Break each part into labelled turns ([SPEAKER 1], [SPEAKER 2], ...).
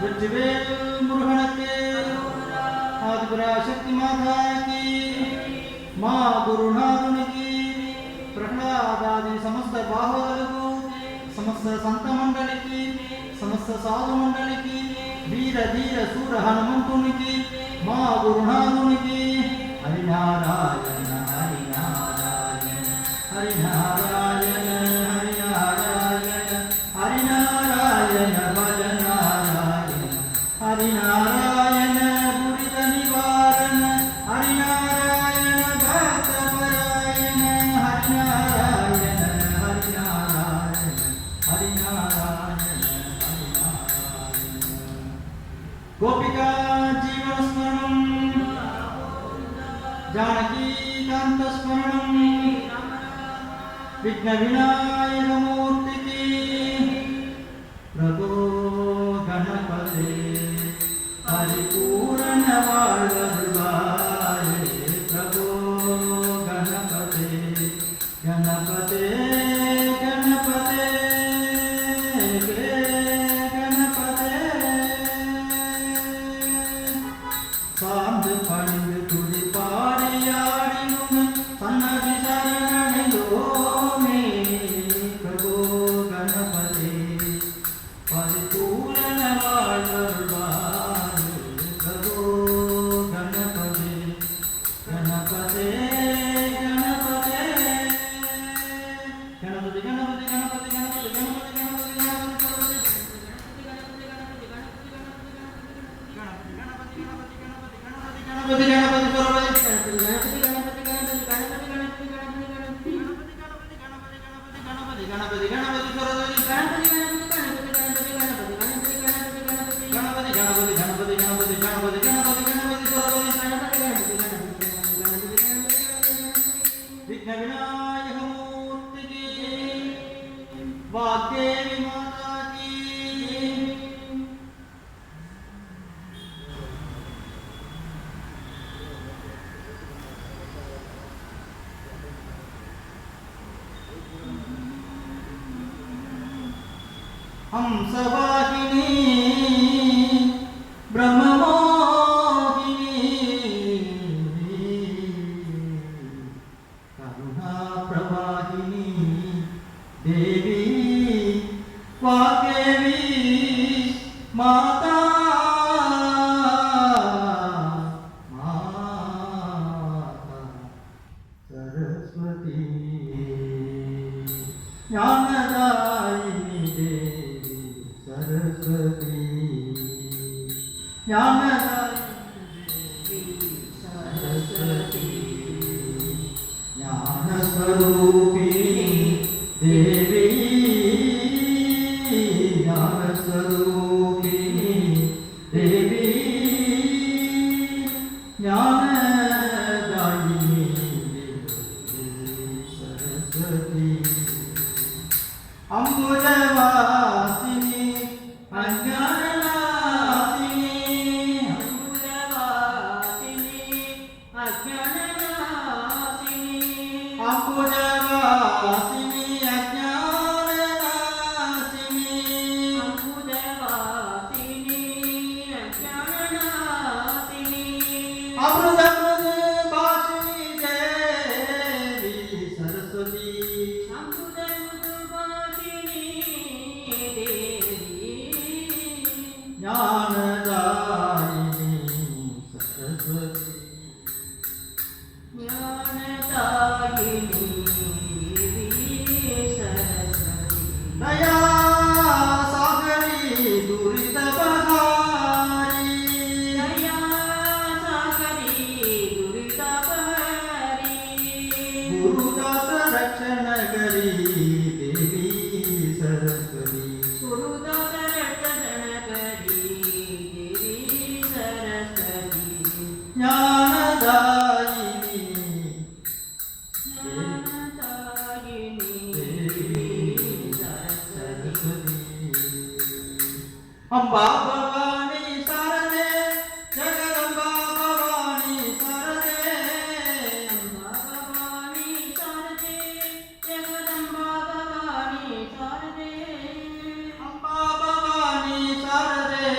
[SPEAKER 1] வெற்றிவேல் முருகனுக்கு ஆதிபராசக்தி மாதா की మా గురునాథునికి ప్రహ్లాదాది సమస్త బాహువులకు సమస్త సంత మండలికి సమస్త సాధు మండలికి వీర ధీర సూర హనుమంతునికి మా గురునాథునికి హరినారాయణ హరినారాయణ హరినారాయణ హరినారాయణ హరినారాయణ భజనారాయణ హరినారాయణ పురిత నివారణ హరినారాయణ భక్తపరాయణ హరినారాయణ హరినారాయణ హరినారాయణ హరినారాయణ గోపికా జీవన స్మరణం जानकी कांत स्मरणम विघ्न विनायक मूर्ति की प्रभो गणपते परिपूर्ण वाळवरुळाये प्रभो गणपते गणपते गणपते गणपते सांध पणिंद तुड़ी सन्नति शरणिलो मे प्रभो गणपते परिपूर्ण वाळवरुळाये प्रभो गणपते गणपते गणपते गणपति गणपति गणपति गणपति गणपति विघ्न विनायक मूर्ति की वाग्देवी माता की हंसवाहिनी ब्रह्ममोहिनी करुणा प्रवाहिनी देवी वाग्देवी माता सरस्वती ज्ञानदायिनी देवी सरस्वती ज्ञानदायिनी सरस्वती ज्ञानस्वरूपिणी देवी ज्ञानस्वरूपिणी देवी ज्ञानदायिनी देवी सरस्वती अम्बुजवासिनी अज्ञाननाशिनी अम्बुजवासिनी अज्ञाननाशिनी अम्बुजवासिनी अज्ञाननाशिनी अम्बुजवासिनी अज्ञाननाशिनी अमृत भाषिनी देवी सरस्वती ज्ञानदायिनी सरस्वती ज्ञानदायिनी सरस्वती दया सागरी दुरितपहारी दया सागरी दुरितपहारी गुरुदास रक्षण करी देवी सरस्वती गुरुदास रक्षण करी देवी सरस्वती ज्ञानदायिनी देवी सरस्वती अम्बा भवानी शारदे जगदम्बा भवानी शारदे अम्बा भवानी शारदे जगदम्बा भवानी शारदे अम्बा भवानी शारदे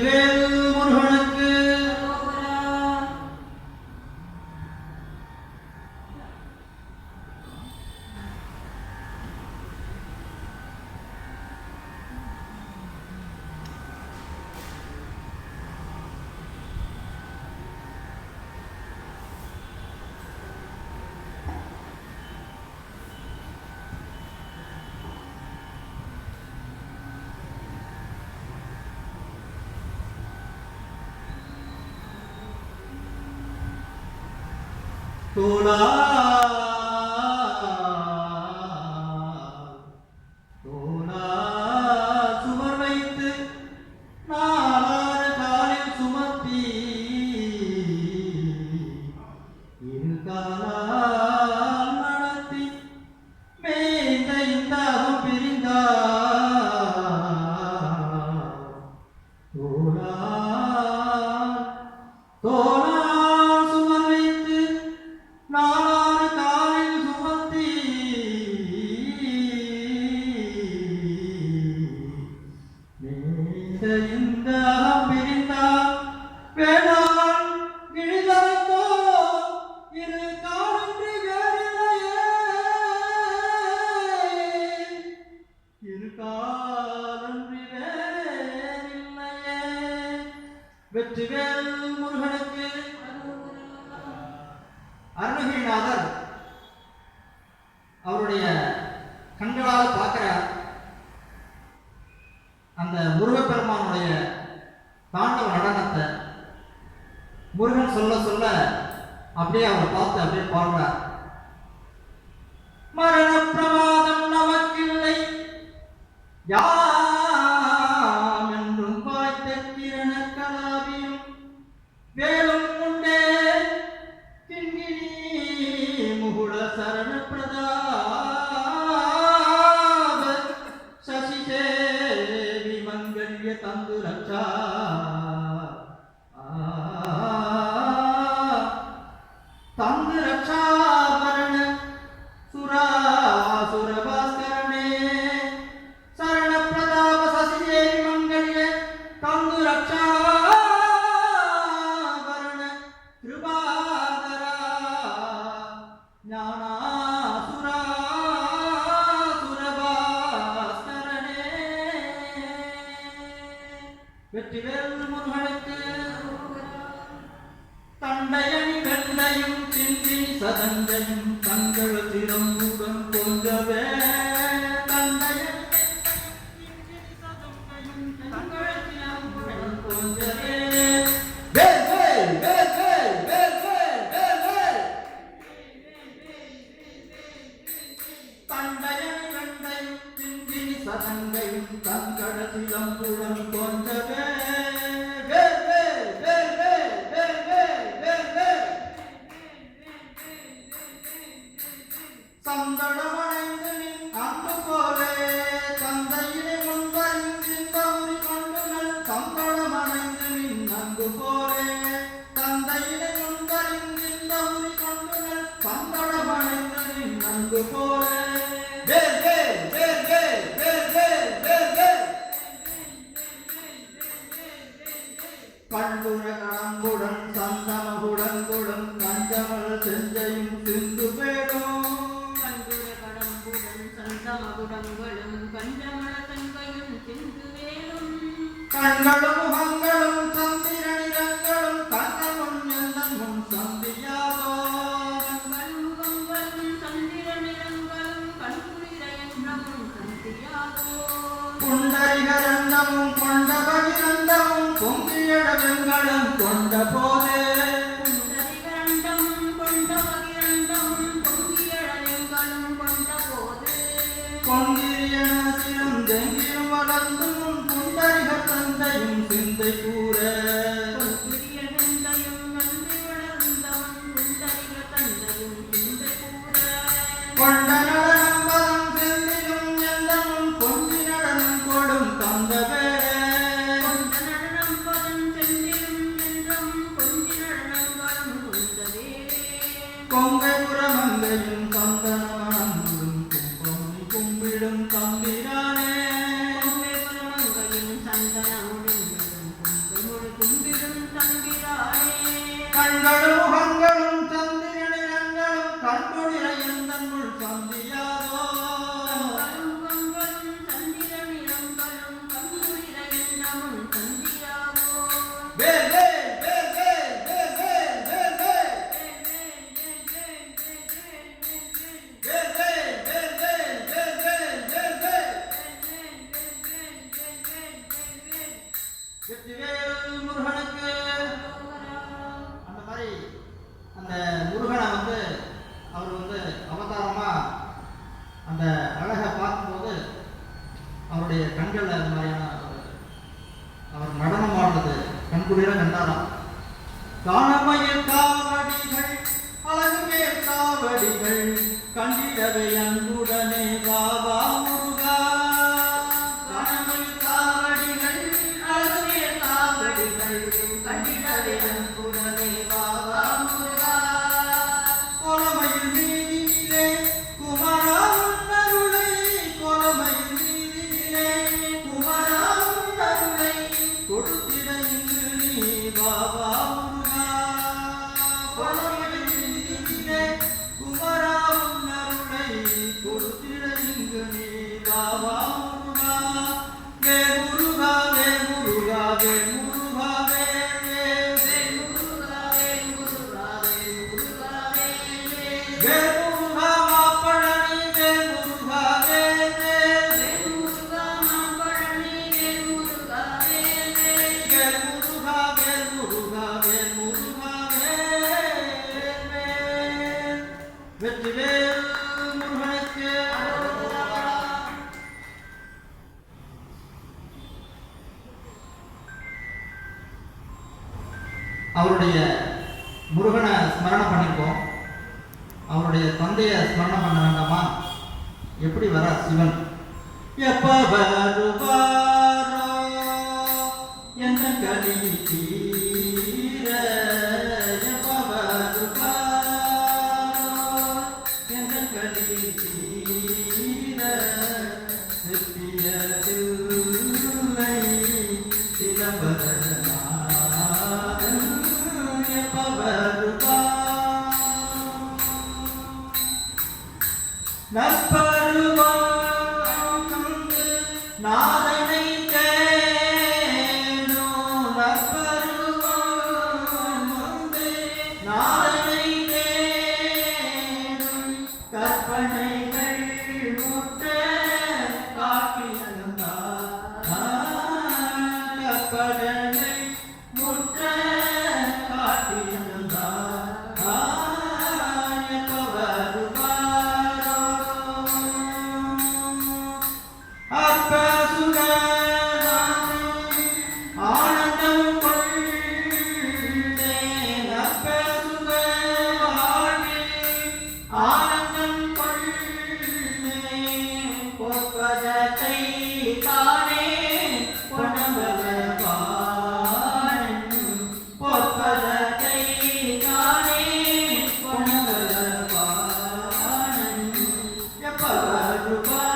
[SPEAKER 1] வெற்றிவேல் முருகனுக்கு தோளா தோளா சுமர் வைத்து நாளாறு காலில் சுமத்தி இரு காலால் நடத்தி மேய்ந்த இந்தாகம் பிரிந்தார் தோளா தோளா நாளாறு காலில் சுமத்தி மேய்ந்த இந்தாகம் பிரிந்தார் வேளாண் கிழிதோ இரு காலன்றி வேறில்லையே இரு காலன்றி வேறில்லையே வெற்றிவேல் முருகனுக்கு அருணகிரிநாதர் அவருடைய கண்களால் பார்க்கிறார் அந்த முருகப்பெருமானுடைய தாண்டவ நடனத்தை. முருகன் சொல்ல சொல்ல அப்படியே அவரை பார்த்து அப்படியே பாடுறார். மரண பிரமாதம் நமக்கில்லை யாம் என்றும் வாய்த்த கிரண கலாவியும் வேலும் உண்டே முகுட சரண பிரதாப சசிதேவி மங்கள்ய தந்து ரட்சா தந்து ரட்சாபரண சுராசுர பாஸ்கரனே சரண பிரதாப சசிதேவி மங்கள்ய தந்து ரட்சாபரண கிருபாதரா ஞானாசுராசுரபாஸ்கரனே வெற்றிவேல் முருகனுக்கு தண்டையணி வெண்டையும் சிந்தி சதந்தையும் தங்கள் திறமுடன் கொஞ்சவே தண்டையணி தங்கள் திறமுடன் கொஞ்சவே சதங்கையும் தங்கடத்திலம்புடன் கொஞ்சவே சந்தடமடைந்து நின் அன்பு போலே தந்தையினை முன்வருகின்ற உரி கண்டுகள் சந்தடமடைந்து நின் அன்பு போலே தந்தையினை முன்வருகின்ற உரி கண்டுகள் சந்தடமடைந்து நின் அன்பு போலே கண்டுர கடம்புடன் சந்தமகுடங்குடன் கஞ்சமல் செஞ்சையும் சிந்து பேடும் கண்டுர கடம்புடன் சந்தமகுடங்களும் கஞ்சமல தங்கையும் சிந்து வேலும் கண்களும் முகங்களும் சந்திரனிடங்களும் கண்ணமும் எந்தன் முன் சந்தியாதோ கண்களும் முகங்களும் சந்திரனிடங்களும் கண்குளிர என்றமும் சந்தியாதோ புண்டரிகரண்டமும் கொண்ட பகிரண்டமும் பொங்கியடவெங்களும் கொண்ட போதே புண்டரிகரண்டமும் கொண்ட பகிரண்டமும் பொங்கியடவெங்களும் கொண்ட போதே பொங்கிரியன சிரம் தெங்கிலும் வளர்ந்தும் புண்டரிக தந்தையும் சிந்தை கூற பொங்கிரிய தந்தையும் நன்றி வளர்ந்தவன் புண்டரிக தந்தையும் சிந்தை கூற கொண்ட நடனம் பதம் செல்லிலும் எந்தமும் பொங்கி நடனம் கொடும் தந்த வேறே கொண்ட நடனம் பதம் செல்லிலும் என்றும் பொங்கி கண்களும் முகங்களும் சந்திரனிரங்களும் கண்குளிர எந்தன்னுள் சந்தியாதோ முருகனுக்கு அந்த மாதிரி அந்த முருகனை வந்து அவர் வந்து அவதாரமா அந்த அழகை பார்க்கும்போது அவருடைய கண்கள் அந்த மாதிரியான அவர் நடனம் ஆடுறது கண்குளிர கண்டாராம். காணமையில் காவடிகள் அழகுமே காவடிகள் கண்டிடவே அன்புடனே பாபா முருகா காணமையில் காவடிகள் அழகுமே காவடிகள் கண்டிடவே அன்புடனே பாபா முருகா கோலமையில் நீதியிலே குமரா உன்னருளை கோலமையில் நீதியிலே குமரா உன்னருளை கொடுத்திட இங்கு நீ பாபா முருகா கோலமையில் நீதியிலே குமரா உன்னருளை கொடுத்திட இங்கு நீ பாபா முருகா வே முருகா வே முருகா வே முருகா வே வே முருகா வே முருகா வே முருகா வே முருகா மாப்பழனி வே முருகா வே முருகா மாப்பழனி வே முருகா வே முருகா வே முருகா வே முருகா வெற்றிவேல் முருகனுக்கு அவருடைய முருகனை ஸ்மரணம் பண்ணிருக்கோம். அவருடைய தந்தையை ஸ்மரணம் பண்ண வேண்டாமா? எப்படி வர சிவன் எப்ப வருவாரோ என்ன கலி தீர எப்ப வருவாரோ என்ன கலி தீர சித்தியதில்லை சிதம்பரநாதன் எப்ப வருவார் நற்பருவாம் தந்து நாதனை தேடும் நற்பருவாம் வந்து நாதனை தேடும் கற்பனைகள் முற்ற காட்டியிருந்தார் கற்பனைகள் முற்ற காட்டியிருந்தார் எப்ப வருவாரோ அப்ப சுகநாதன் ஆனந்தம் கொண்டேன் அப்ப சுகவாழ்வில் ஆனந்தம் கொண்டேன் பொற்பதத்தை தானே பொன்னம்பலவாணன் பொற்பதத்தை தானே பொன்னம்பலவாணன் எப்ப வருவாரோ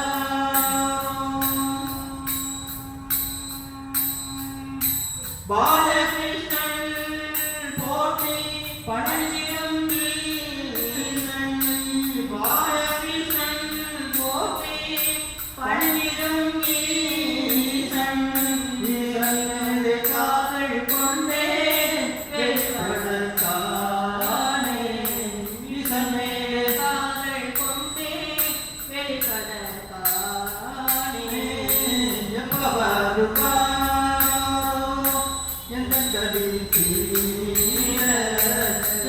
[SPEAKER 1] பாலகிருஷ்ணன் போற்றி பணஞ்சிடும் ஈசன் பாலகிருஷ்ணன் போற்றி பணஞ்சிடும் ஈசன் ஈசனே காதல் கொண்டே வெளிப்படத்தானே ஈசனே காதல் கொண்டே வெளிப்படத்தானே எப்ப வருவாரோ எந்த கடி தீர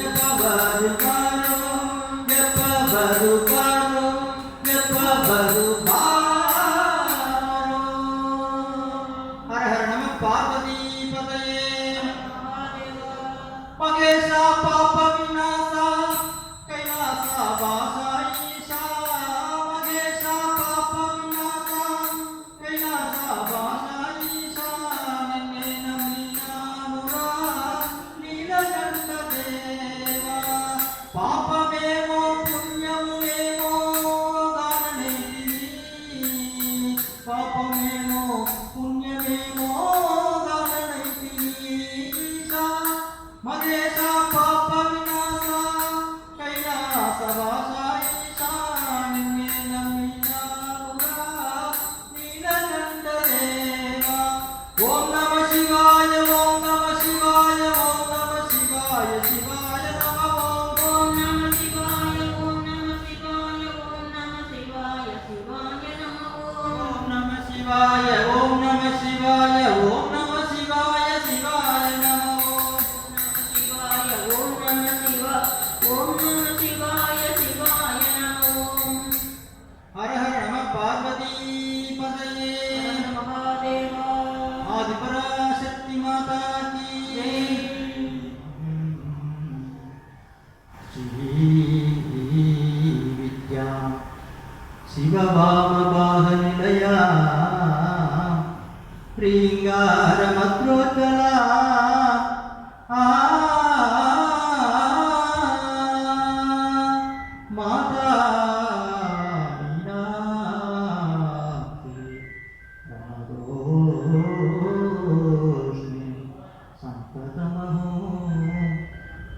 [SPEAKER 1] எப்ப வருவாரோ எப்ப வருவாரோ எப்ப வருவாரோ ஹர ஹர நம பார்வதி பதயே மகேஷா பாப விநாசா கைலாசா வாசா ஈஷா மகேஷா பாப விநாசா கைலாசா வாசா ஈஷா நன்னே நமினானுரா நீலகண்ட தேவா பாபமேமோ புண்ணியமேமோ தானனே பாபமேமோ புண்ணியமேமோ தானனே ஈஷா மகேஷா பாப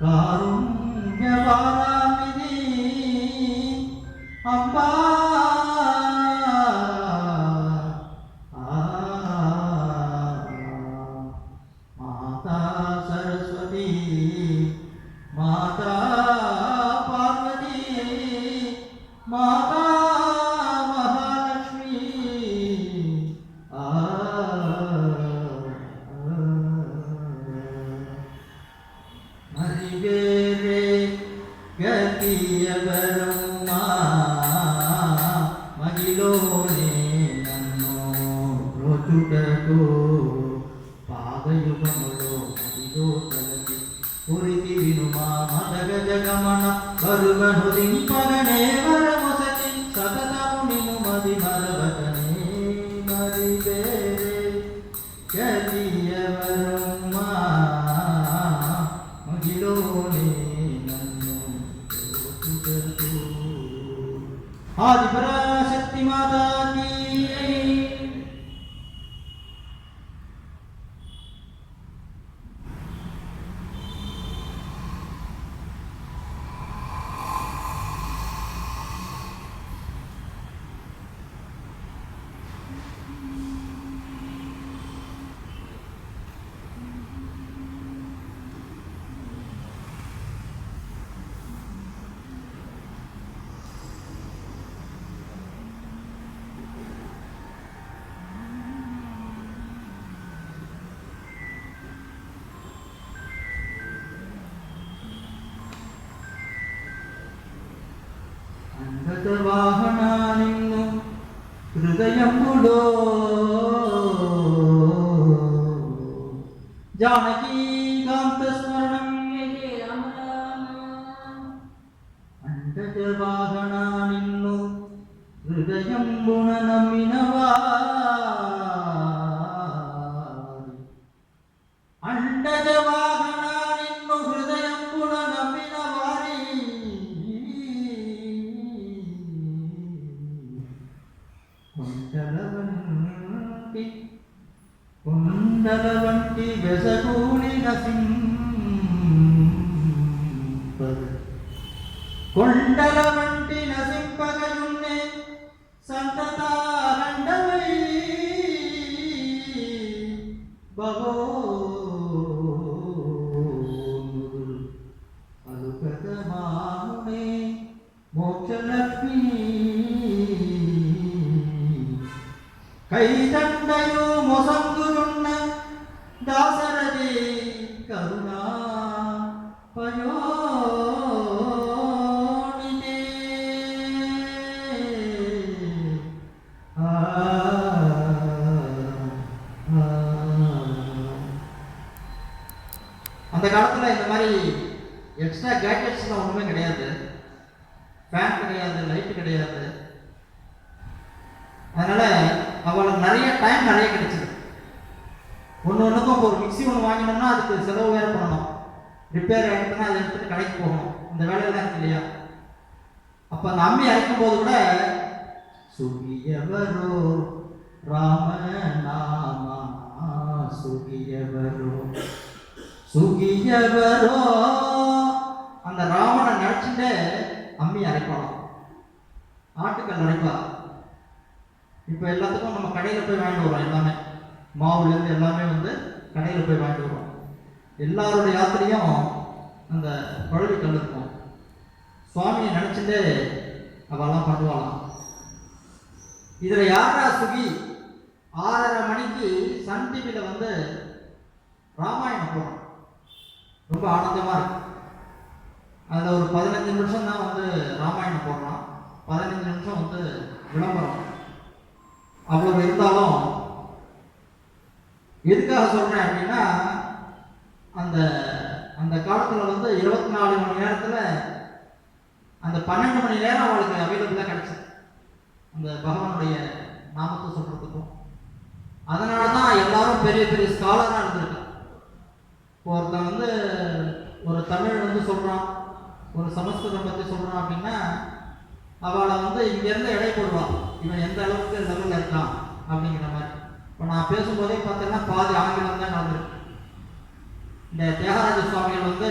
[SPEAKER 1] காருண்யவாராநிதி அம்பா மாதா சரஸ்வதி மாதா பார்வதி மாதா மகாலட்சுமி அறிவேரே ಗತಿಯವರಮ್ಮ ಮಗಿಲೋನೆ ನನ್ನೋ ರೋಚುಟೋ ಪಾದಯುಗములో మదిలో తలచి పురితి వినుమా మదగ జగమన బరుగను దింపగనే వరమొసటి సతతము నిను మది మరవగనే మరివేరే గతిಯವరಮ್ಮ మగిలోనే आदिपराशक्ति माता की వాహనా నిన్ను హృదయములో జానకీ కాంత స్మరణం అండజ వాహనా నిన్ను హృదయమున నమ్మినవా అండజ వాహనా నిన్ను హృదయమున నమ్మిన వారి కుండల వంటి వెసగూడి కొండల వంటి నసింపగయున్నే సంతతారండవై బహో అలుకత మామునే మోక్షలక్ష్మీ కైదండయు మొసంగురున్న దాసరథి కరుణా పయోనితే அந்த காலத்தில் இந்த மாதிரி எக்ஸ்ட்ரா கேட்ஜெட்ஸ்லாம் ஒன்றுமே கிடையாது. ஃபேன் கிடையாது, லைட்டு கிடையாது. அதனால் அவளுக்கு நிறைய டைம் நிறைய கிடைச்சிது. ஒன்றுக்கும் இப்போ ஒரு மிக்சி ஒன்று வாங்கினோம்னா அதுக்கு செலவு வேறு பண்ணணும். ரிப்பேர் ஆகிட்டுனா அதை எடுத்துகிட்டு கடைக்கு போகணும். இந்த வேலையெல்லாம் இருக்கு இல்லையா? அப்போ அந்த அம்மி அரைக்கும் போது கூட சுகியவரோ ராம நாமா சுகியவரோ சுகியவரோ அந்த ராமனை நினச்சிட்டு அம்மி அரைப்பாளாம். ஆட்டுக்கல் அரைப்பா. இப்போ எல்லாத்துக்கும் நம்ம கடையில் போய் வாங்கிட்டு வரோம். எல்லாமே மாவுலேருந்து எல்லாமே வந்து கடையில் போய் வாங்கிட்டு வரோம். எல்லாரோட யாத்திரையும் அந்த குழவி கல் இருக்கும். சுவாமியை நினச்சிட்டு அவெல்லாம் பண்ணுவாளாம். இதில் யாரா சுகி 6:30 மணிக்கு சன் டிவியில் வந்து ராமாயணம் போகிறோம். ரொம்ப ஆனந்தமாக இருக்கு. அதில் ஒரு 15 நிமிஷம் தான் வந்து ராமாயணம் போடுறான். 15 நிமிஷம் வந்து விளம்பரம். அவ்வளவு இருந்தாலும் எதுக்காக சொல்கிறேன் அப்படின்னா, அந்த அந்த காலத்தில் வந்து 24 மணி நேரத்தில் அந்த 12 மணி நேரம் அவளுக்கு அவைலபிளாக கிடச்சிது அந்த பகவானுடைய நாமத்தை சொல்கிறதுக்கும். அதனால தான் எல்லாரும் பெரிய பெரிய ஸ்காலராக இருந்திருக்கு. ஒருத்தன் வந்து ஒரு தமிழ் வந்து சொல்கிறான், ஒரு சமஸ்கிருதம் பற்றி சொல்கிறான் அப்படின்னா அவளை வந்து இங்கேருந்து எடை போடுவான். இவன் எந்த அளவுக்கு லெவலில் இருக்கான் அப்படிங்கிற மாதிரி. இப்போ நான் பேசும்போதே பார்த்தீங்கன்னா பாதி ஆங்கிலம் தான் நடந்திருக்கு. இந்த தியாகராஜ சுவாமிகள் வந்து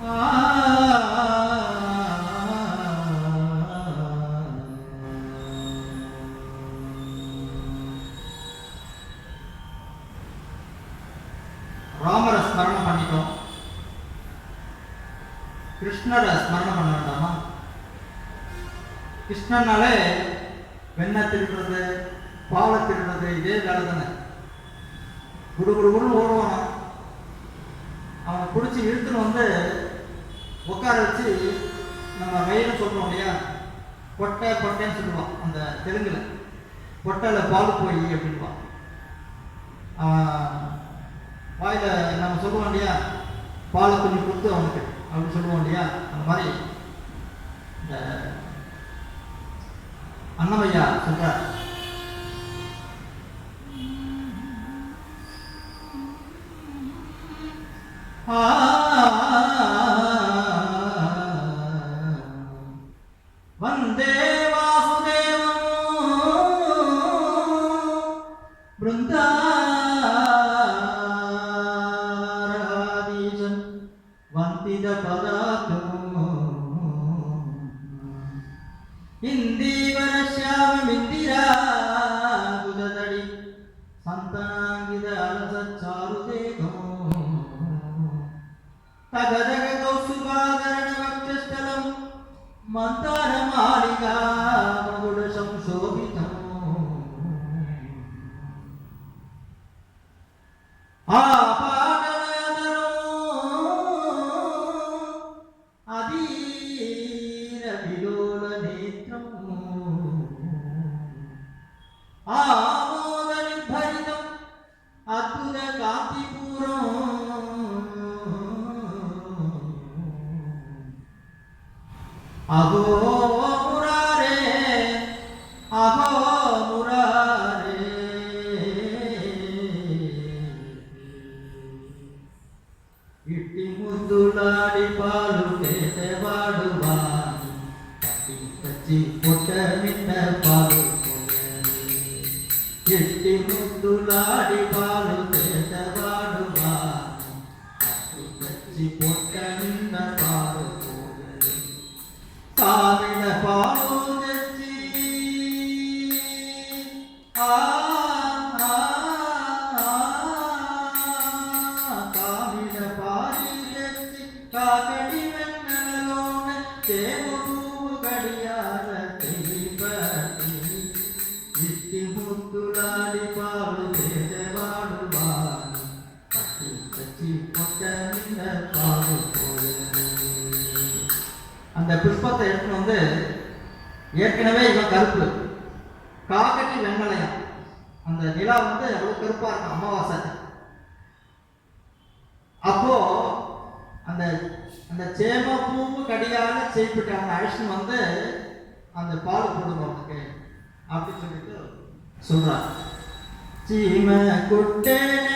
[SPEAKER 1] ராமரை ஸ்மரணம் பண்ணிட்டோம், கிருஷ்ணரை ஸ்மரணம் பண்ண வேண்டாமா? கிருஷ்ணனாலே வெண்ணெய் திருடுறது, பாலை திருடுறது, இதே வேலை தானே. குடுகுடுன்னு ஓடுவான். அவனை பிடிச்சி இழுத்துன்னு வந்து உட்கார வச்சு, நம்ம வயலும் சொல்கிறோம் இல்லையா, பொட்டை பொட்டைன்னு சொல்லுவான் அந்த தெலுங்கில். பொட்டையில் பால் போய் அப்படின்வான். அவன் வாயில் நம்ம சொல்லுவோம் இல்லையா, பாலை கொஞ்சம் கொடுத்து அவனுக்கு அப்படின்னு சொல்லுவோம் இல்லையா. அந்த மாதிரி இந்த அண்ணமையா சொல்றார், வந்தே வாசுதேவம் பிருந்தாரகாதீசம் வந்தித பதாத்தும் இந்தீவரஸ்யாமிந்திரா குததடி சந்தாங்கித அலசச்சாருதேகம் தகதக கௌசுபாதரண வக்ஷஸ்தலம் மந்தார மாளிகா மகுட சம்சோபிதம் ஆபாடனதரோ அதீர விலோல நேத்ரம் ஆமோத நிர்பரிதம் அத்புத காந்திபூரம் அகோ முராரே அகோ முராரே ఇట్టి ముద్దులాడి పాలు చేసేవాడువాని పట్టి తెచ్చి పొట్ట మిట్ట పాలు ఇట్టి ముద్దులాడి పాలు చేసేవాడువాని పట్టి తెచ్చి పొట్ట నిండ పాలు కావిడ పాలు తెచ్చి కావిడ పాలు తెచ్చి కాకడి వెన్నెలలోన చేముకు గడియార తెలిపటి ఇట్టి ముద్దులాడి పాలు చేసేవాడు వాడు పట్టి తెచ్చి పొట్ట నిండ పాలు அந்த புஷ்பத்தை எடுத்துன்னு வந்து, ஏற்கனவே இவன் கருப்பு, காக்கட்டி வெண்மலையம், அந்த நிலா வந்து அவ்வளோ கருப்பாக இருக்கும் அமாவாசை. அப்போ அந்த அந்த சேம பூவு கடியால செய்துட்டு அவனை அழிச்சுன்னு வந்து அந்த பால் போடுங்க அவனுக்கு அப்படின்னு சொல்லிட்டு சொல்றான். சீம குட்டேனி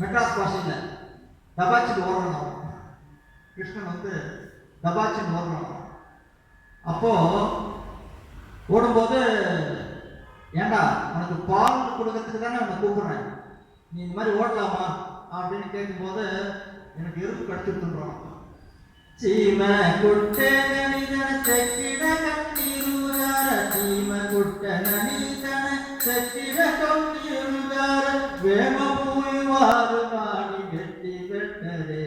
[SPEAKER 1] மெட்ராஸ் பாஷையில் தபாச்சின்னு ஓடுறோம். கிருஷ்ணன் வந்து தபாச்சின்னு ஓடுறோம். அப்போ ஓடும்போது, ஏண்டா உனக்கு பால் கொடுக்கறதுக்கு தானே உன்னை கூப்பிடுறேன், நீ இந்த மாதிரி ஓடலாமா அப்படின்னு கேட்கும்போது எனக்கு எறும்பு கடிச்சுட்டுன்றோம். சீம குட்டை நனிதன செக்கிட கண்ணீருதார சீம குட்டை நனிதன செக்கிட கண்ணீருதார வேம பூய்வாறு வாடி வெட்டி வெட்டரே.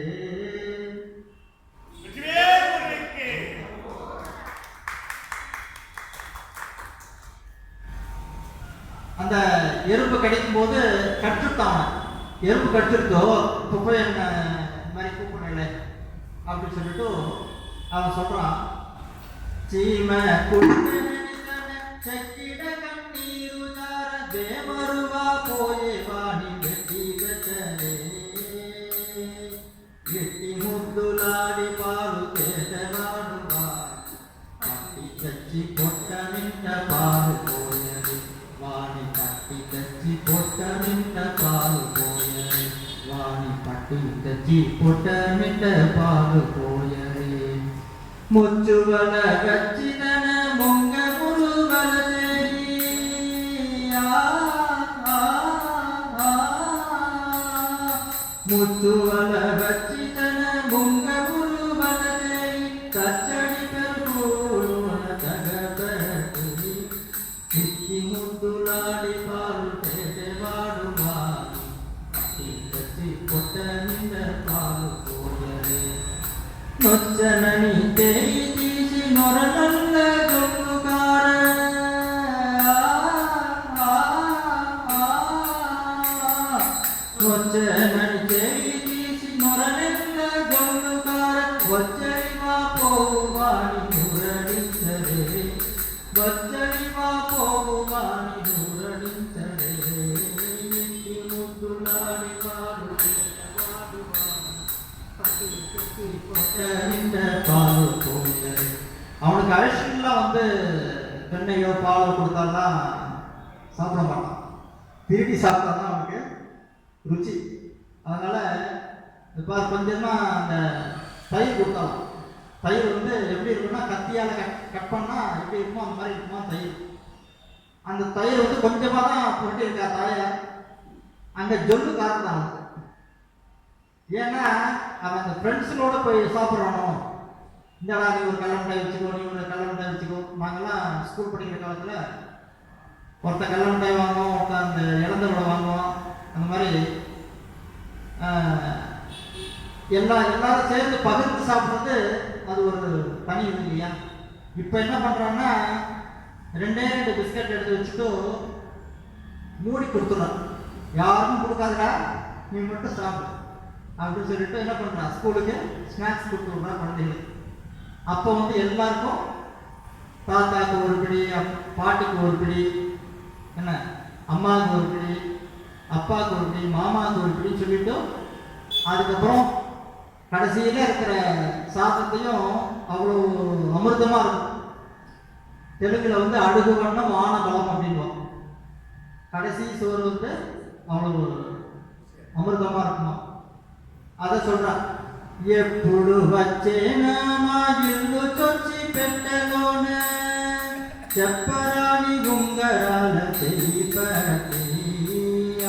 [SPEAKER 1] அந்த எறும்பு கடிக்கும் போது கற்றுத்தான், எறும்பு கற்றுருக்கோ இப்போ போய் என்ன இந்த மாதிரி கூப்பிடல அப்படின்னு சொல்லிட்டு அவன் சொல்றான். சீம செக்கிட கண்ணீருதார தேவருவா போயே வாணி வெட்டி வெட்டரே. எட்டி முத்துலாடி பாலு கேட்டவாடுவா பட்டி கச்சி பொட்ட நின்ற பாலு போயது வாணி பட்டி கச்சி பொட்ட நின்ற பாலு போயது வாணி பட்டி கச்சி பொட்ட நின்ற பாலு போயது. முச்சுவல கச்சிதன முங்க முருவல ಮುತ್ತುವಲ ಬಚ್ಚಿತನ ಮುಂಗ ಮುಳುವಲದೆ ಕಚ್ಚಡಿ ಕಲ್ಪೂಳುವನ ತಗಬಟ್ಟಿ ಹಿಕ್ಕಿ ಮುದ್ದುಲಾಡಿ ಪಾಲು ತೇಟೆ ಮಾಡುವ ಕಚ್ಚಿ ಕೊಟ್ಟ ನಿಂದ ಪಾಲು ಹೋದರೆ ನೊಚ್ಚನನಿ ತೇರಿ ತೀಸಿ ನೊರನಲ್ಲ ಗಂಗುಕಾರ ನೊಚ್ಚನನಿ ತೇರಿ ತೀಸಿ ನೊರನೆಲ್ಲ ಗಂಗುಕಾರ ಒಚ್ಚರಿವ ಪೋವಾಣಿ ನೂರಡಿಂದರೆ ಒಚ್ಚರಿವ ಪೋವಾಣಿ ನೂರಡಿಂದರೆ ಎತ್ತಿ ಮುದ್ದುಲಾಡಿ ಪಾಲು அவனுக்கு அரிசிலாம் வந்து வெண்ணையோ பாலோ கொடுத்தாலாம் சாப்பிட மாட்டான். திருடி சாப்பிட்டா தான் அவனுக்கு ருச்சி. அதனால இப்போ கொஞ்சமா அந்த தயிர் கொடுத்தாலாம். தயிர் வந்து எப்படி இருக்குன்னா கத்தியால் கட் பண்ணால் எப்படி இருக்குமோ அந்த மாதிரி இருக்குமா தயிர். அந்த தயிர் வந்து கொஞ்சமாக தான் புரட்டி இருக்கா தாயார். அங்கே ஜொல்லு காரம் தான் அவனுக்கு. ஏன்னா அவன் அந்த ஃப்ரெண்ட்ஸுகளோட போய் சாப்பிட்றானோ, இந்தடா நீ ஒரு கல்லமிட்டாய் வச்சுக்கோ, நீ ஒரு கல்லமிட்டாய் வச்சுக்கோ. நாங்கள்லாம் ஸ்கூல் படிக்கிற காலத்தில் ஒருத்தன் கல்லமிட்டாய் வாங்குவோம், ஒருத்தன் அந்த இழந்த விட வாங்குவோம். அந்த மாதிரி எல்லாரும் சேர்ந்து பகிர்ந்து சாப்பிட்றது அது ஒரு தனி இது இல்லையா. இப்போ என்ன பண்ணுறான்னா 2 பிஸ்கட் எடுத்து வச்சுட்டு மூடி கொடுத்துட்றான். யாருக்கும் கொடுக்காதடா, நீ மட்டும் சாப்பிடு அப்படின்னு சொல்லிட்டு என்ன பண்ணுறான், ஸ்கூலுக்கு ஸ்நாக்ஸ் கொடுத்து விட்றான் குழந்தைகளுக்கு. அப்போ வந்து எல்லாருக்கும் தாத்தாவுக்கு ஒரு பிடி, பாட்டிக்கு ஒரு பிடி, என்ன அம்மாவுக்கு ஒரு பிடி, அப்பாவுக்கு ஒரு பிடி, மாமாவுக்கு ஒரு பிடின்னு சொல்லிட்டு அதுக்கப்புறம் கடைசியில் இருக்கிற சாதத்தையும் அவ்வளோ அமிர்தமாக இருக்கும். தெலுங்கில் வந்து அடுகு வண்ணம் ஆன பலம் அப்படின்வோம். கடைசி சோறு வந்து அவ்வளோ அமிர்தமாக இருக்குமா. அதை சொல்றான். ఎప్పుడు వచ్చేనా మా ఇల్లు చొచ్చి పెట్టలోన చెప్పరాని గుంగరాల చెయ్యి పట్టి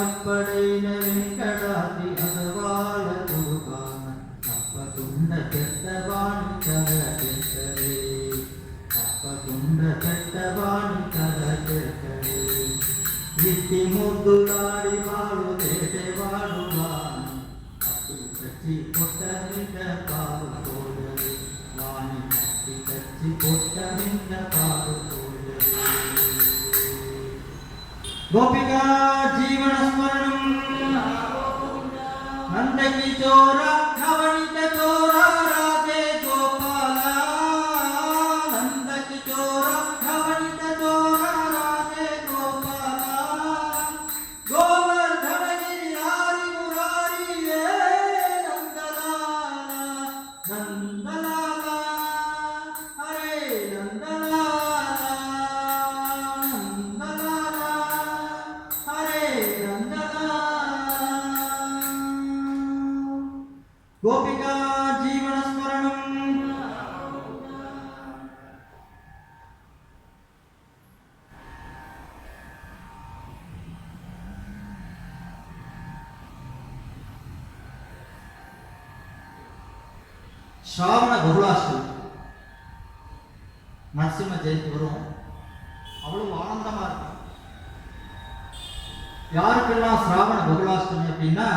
[SPEAKER 1] అప్పడైన వెంకటాది అసవాల కురుగాన తప్పకుండా పెట్టవాణి కథ పెట్టరే తప్పకుండా పెట్టవాణి కథ పెట్టరే ఇట్టి ముద్దులాడి వాడు తేటేవాడు கச்சி பொட்ட நின்ற பாடு போடுது வாணி கச்சி கச்சி பொட்ட நின்ற பாடு போடுது. கோபிகா ஜீவன ஸ்மரணம் நந்தகி சோரா கவனித சோரா ராதே கோபாலா நந்தகி சோரா கவனித சோரா ராதே கோபாலா கோவர்தனகிரி ஹரி முராரி நந்தலாலா ஹரே நந்தலாலா நந்தலாலா ஹரே நந்தலாலா. கோபிகா ஜீவன ஸ்மரணம். ஸ்ராவண பகுலாஷ்டமி நரசிம்ம ஜெயந்தி வரும். அவ்வளவு ஆனந்தமா இருக்கும். யாருக்கெல்லாம் ஸ்ராவண பகுலாஷ்டமி அப்படின்னா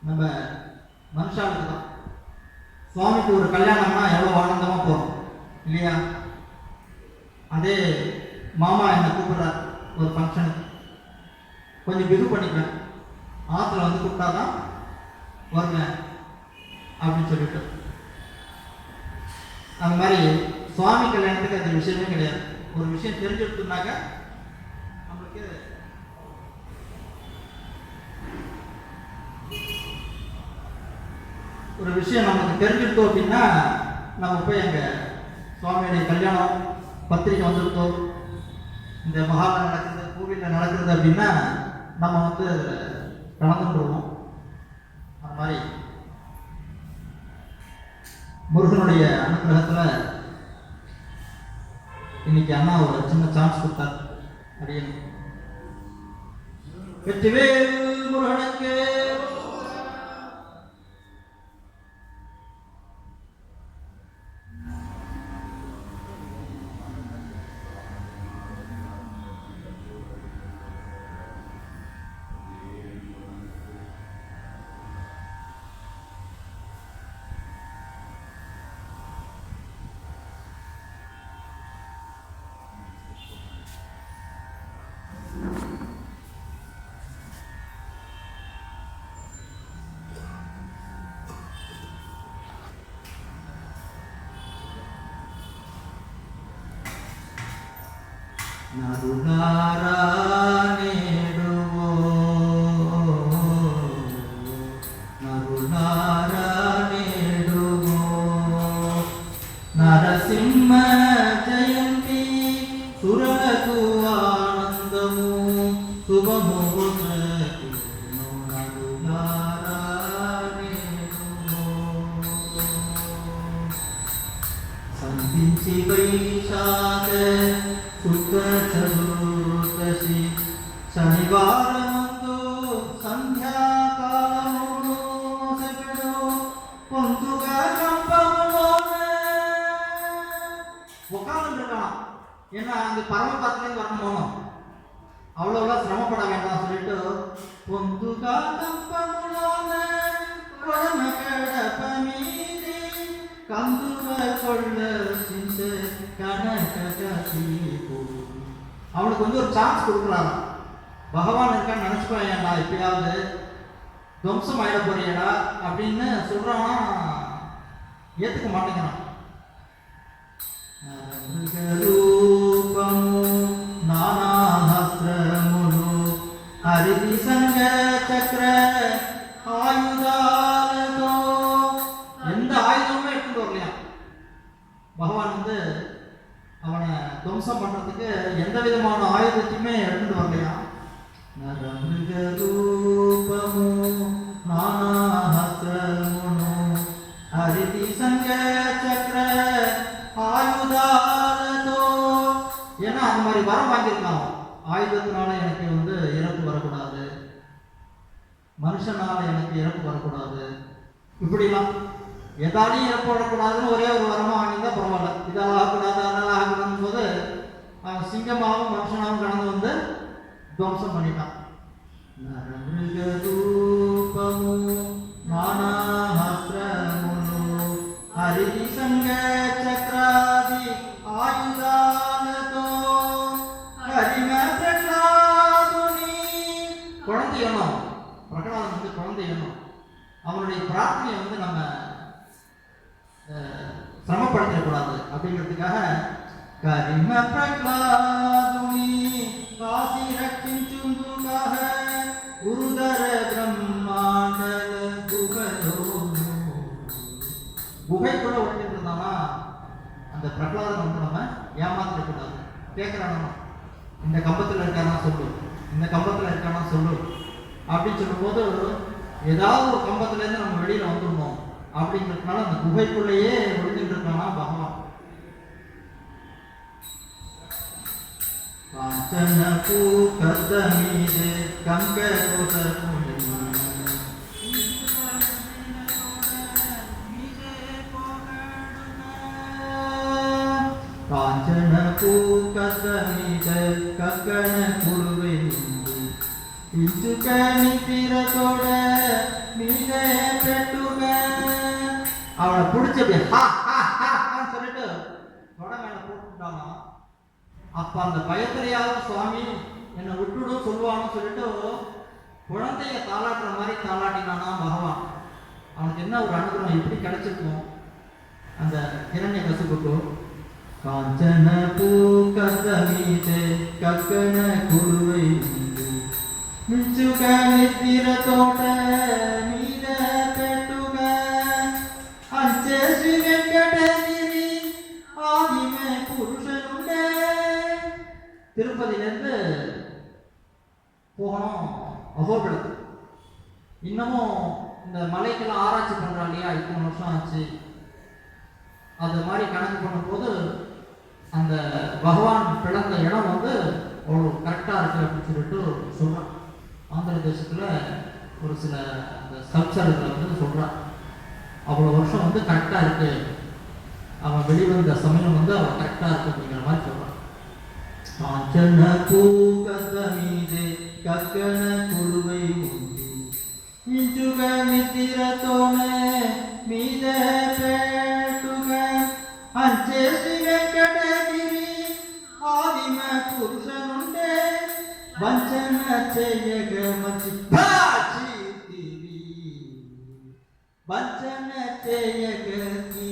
[SPEAKER 1] நம்ம மனுஷாளுக்கு தான். சுவாமிக்கு ஒரு கல்யாணம்னா எவ்வளோ ஆனந்தமா போகும் இல்லையா. அதே மாமா என்னை கூப்பிடுறார் ஒரு ஃபங்க்ஷனுக்கு, கொஞ்சம் பிகு பண்ணிக்குவேன், ஆற்றுல வந்து கூப்பிட்டாதான் வருவேன் அப்படின்னு சொல்லிட்டு. அந்த மாதிரி சுவாமி கல்யாணத்துக்கு அது விஷயமே கிடையாது. ஒரு விஷயம் தெரிஞ்சுட்டுனாக்க நம்மளுக்கு ஒரு விஷயம் நமக்கு தெரிஞ்சுட்டோம் அப்படின்னா நம்ம போய் அங்கே சுவாமியுடைய கல்யாணம் பத்திரிக்கை வந்துருத்தோம், இந்த மகாலில் நடக்குது, கோவிலில் நடக்குது அப்படின்னா நம்ம வந்து கலந்துருவோம். அந்த மாதிரி முருகனுடைய அனுகிரகத்தில் இன்னைக்கு அண்ணா ஒரு சின்ன சான்ஸ் கொடுத்தார். அப்படியே வெற்றிவேல் முருகனுக்கு నరులారా నేడువో నరులారా నేడువో నరసింహ జయంతి సురలకు ఆనందము శుభము నరులారా నేడువో సంధించి వైశాఖ శుద్ధ చతుర్దశి శనివారమందు సంధ్యాకాలమును సెపెడు పొంతుగా கம்பமுனோனே உட்காந்துருக்கலாம். ஏன்னா அந்த பரமபதத்துலேருந்து வரணும், அவ்வளோ சிரமப்பட வேண்டாம் சொல்லிட்டு பொந்துகா கம்பமுனோனே கொடம கடப்ப மீதி கந்துவ கொள்ள சிந்த கனகி அவனுக்கு வந்து ஒரு சான்ஸ் கொடுக்குறாராம். பகவான் இருக்கான்னு நினச்சிக்கோயேண்டா, இப்பயாவது துவம்சம் ஆயிட போறியடா அப்படின்னு சொல்றானா, ஏத்துக்க மாட்டேங்கிறான். నానాహస్రములు హరిది సంగ చక్ర ஆயுதாலதோ எந்த ஆயுதமுமே எடுத்துட்டு வரலையா பகவான் வந்து அவனை துவம்சம் பண்றதுக்கு எந்த விதமான ஆயுதத்தையுமே எடுத்துட்டு வரலையா. நரமிருகரூபமு நானாஹஸ்ரமுனு ஹரிதி சங்க சக்கர ஆயுதாலதோ. ஏன்னா அந்த மாதிரி வரம் வாங்கியிருக்கான், ஆயுதத்தினால எனக்கு வந்து இறப்பு வரக்கூடாது, மனுஷனால எனக்கு இறப்பு வரக்கூடாது, இப்படிலாம் எதாலையும் இறப்பு வரக்கூடாதுன்னு ஒரே ஒரு வரமா வாங்கியிருந்தா பரவாயில்ல. இதெல்லாம் ஆகக்கூடாது அதெல்லாம் ஆகக்கூடாதுன்னு போது அவன் சிங்கமாகவும் மனுஷனாகவும் கடந்து வந்து துவம்சம் பண்ணிட்டான். நரமிருகரூபமு நானாஹஸ்ரமுனு ஹரிதி சங்க சக்ராதி ஆயுதாலதோ ஹரிம பிரகலாதுனி. குழந்தை எண்ணம், பிரகலாதன் வந்து குழந்தை எண்ணம். அவனுடைய பிரார்த்தனையை வந்து நம்ம சிரமப்படுத்திடக்கூடாது அப்படிங்கிறதுக்காக கரிம பிரகலாதுனி காசி ரட்சிச்சுந்துகாக குருதர பிரம்மாண்டல குகலோ. குகைக்குள்ள ஒழிஞ்சிட்டு இருந்தானா அந்த பிரகலாதன் வந்து நம்ம ஏமாத்திடக்கூடாது. கேட்குறானா, இந்த கம்பத்தில் இருக்கானா சொல்லு, இந்த கம்பத்தில் இருக்கானா சொல்லு அப்படின்னு சொல்லும்போது ஏதாவது ஒரு கம்பத்துலேருந்து நம்ம வெளியில் வந்துடணும் அப்படிங்கிறதுனால அந்த குகைக்குள்ளேயே ஒழிஞ்சிட்டு இருக்கானா பகவான். காஞ்சன பூகதமீது கங்க கோசமுனி காஞ்சன பூகதமீது கங்கன குருவை இஞ்சுக நித்திரத்தோட மீதே பெட்டுக. அவனை பிடிச்சபடி சொல்லிட்டு தொட மேல போட்டுட்டானா. அப்ப அந்த பயத்திரையாவது சுவாமி என்னை விட்டுடும் சொல்லுவான்னு சொல்லிட்டு குழந்தைய தாளாட்டுற மாதிரி தாளாட்டினானா பகவான். அவனுக்கு என்ன ஒரு அனுகிரகம் எப்படி கிடைச்சிருக்கும் அந்த ஹிரண்யகசிபுக்கு. காஞ்சன பூகதமீதே கக்கன குருவை மிஞ்சுக நித்திரத்தோட மீத பெட்டுக அஞ்சே ஸ்ரீ வெங்கடகிரி ஆதிமே புருஷனுண்டே. திருப்பதியிலேருந்து போகணும் அகோபிலத்துக்கு. இன்னமும் இந்த மலைக்கெல்லாம் ஆராய்ச்சி பண்ணுறா இல்லையா, இத்தனை வருஷம் ஆச்சு. அது மாதிரி கணக்கு பண்ணும்போது அந்த பகவான் பிறந்த இடம் வந்து அவ்வளோ கரெக்டாக இருக்குது அப்படின்னு சொல்லிட்டு சொல்கிறான். ஆந்திர தேசத்தில் ஒரு சில அந்த ஸ்கல்ப்சர்கள் வந்து சொல்கிறான், அவ்வளோ வருஷம் வந்து கரெக்டாக இருக்குது, அவன் வெளிவந்த சமயம் வந்து அவன் கரெக்டாக இருக்குது அப்படிங்கிற மாதிரி சொல்கிறான். காஞ்சன பூகதமீதே கக்கன குருவை உண்டி இஞ்சுக நித்திரத்தோன மீத பேட்டுக அஞ்சே ஸ்ரீ வெங்கடகிரி ஆதிம புருஷனுண்டே வஞ்சன செய்யக மச்சி வஞ்சன செய்யக கீ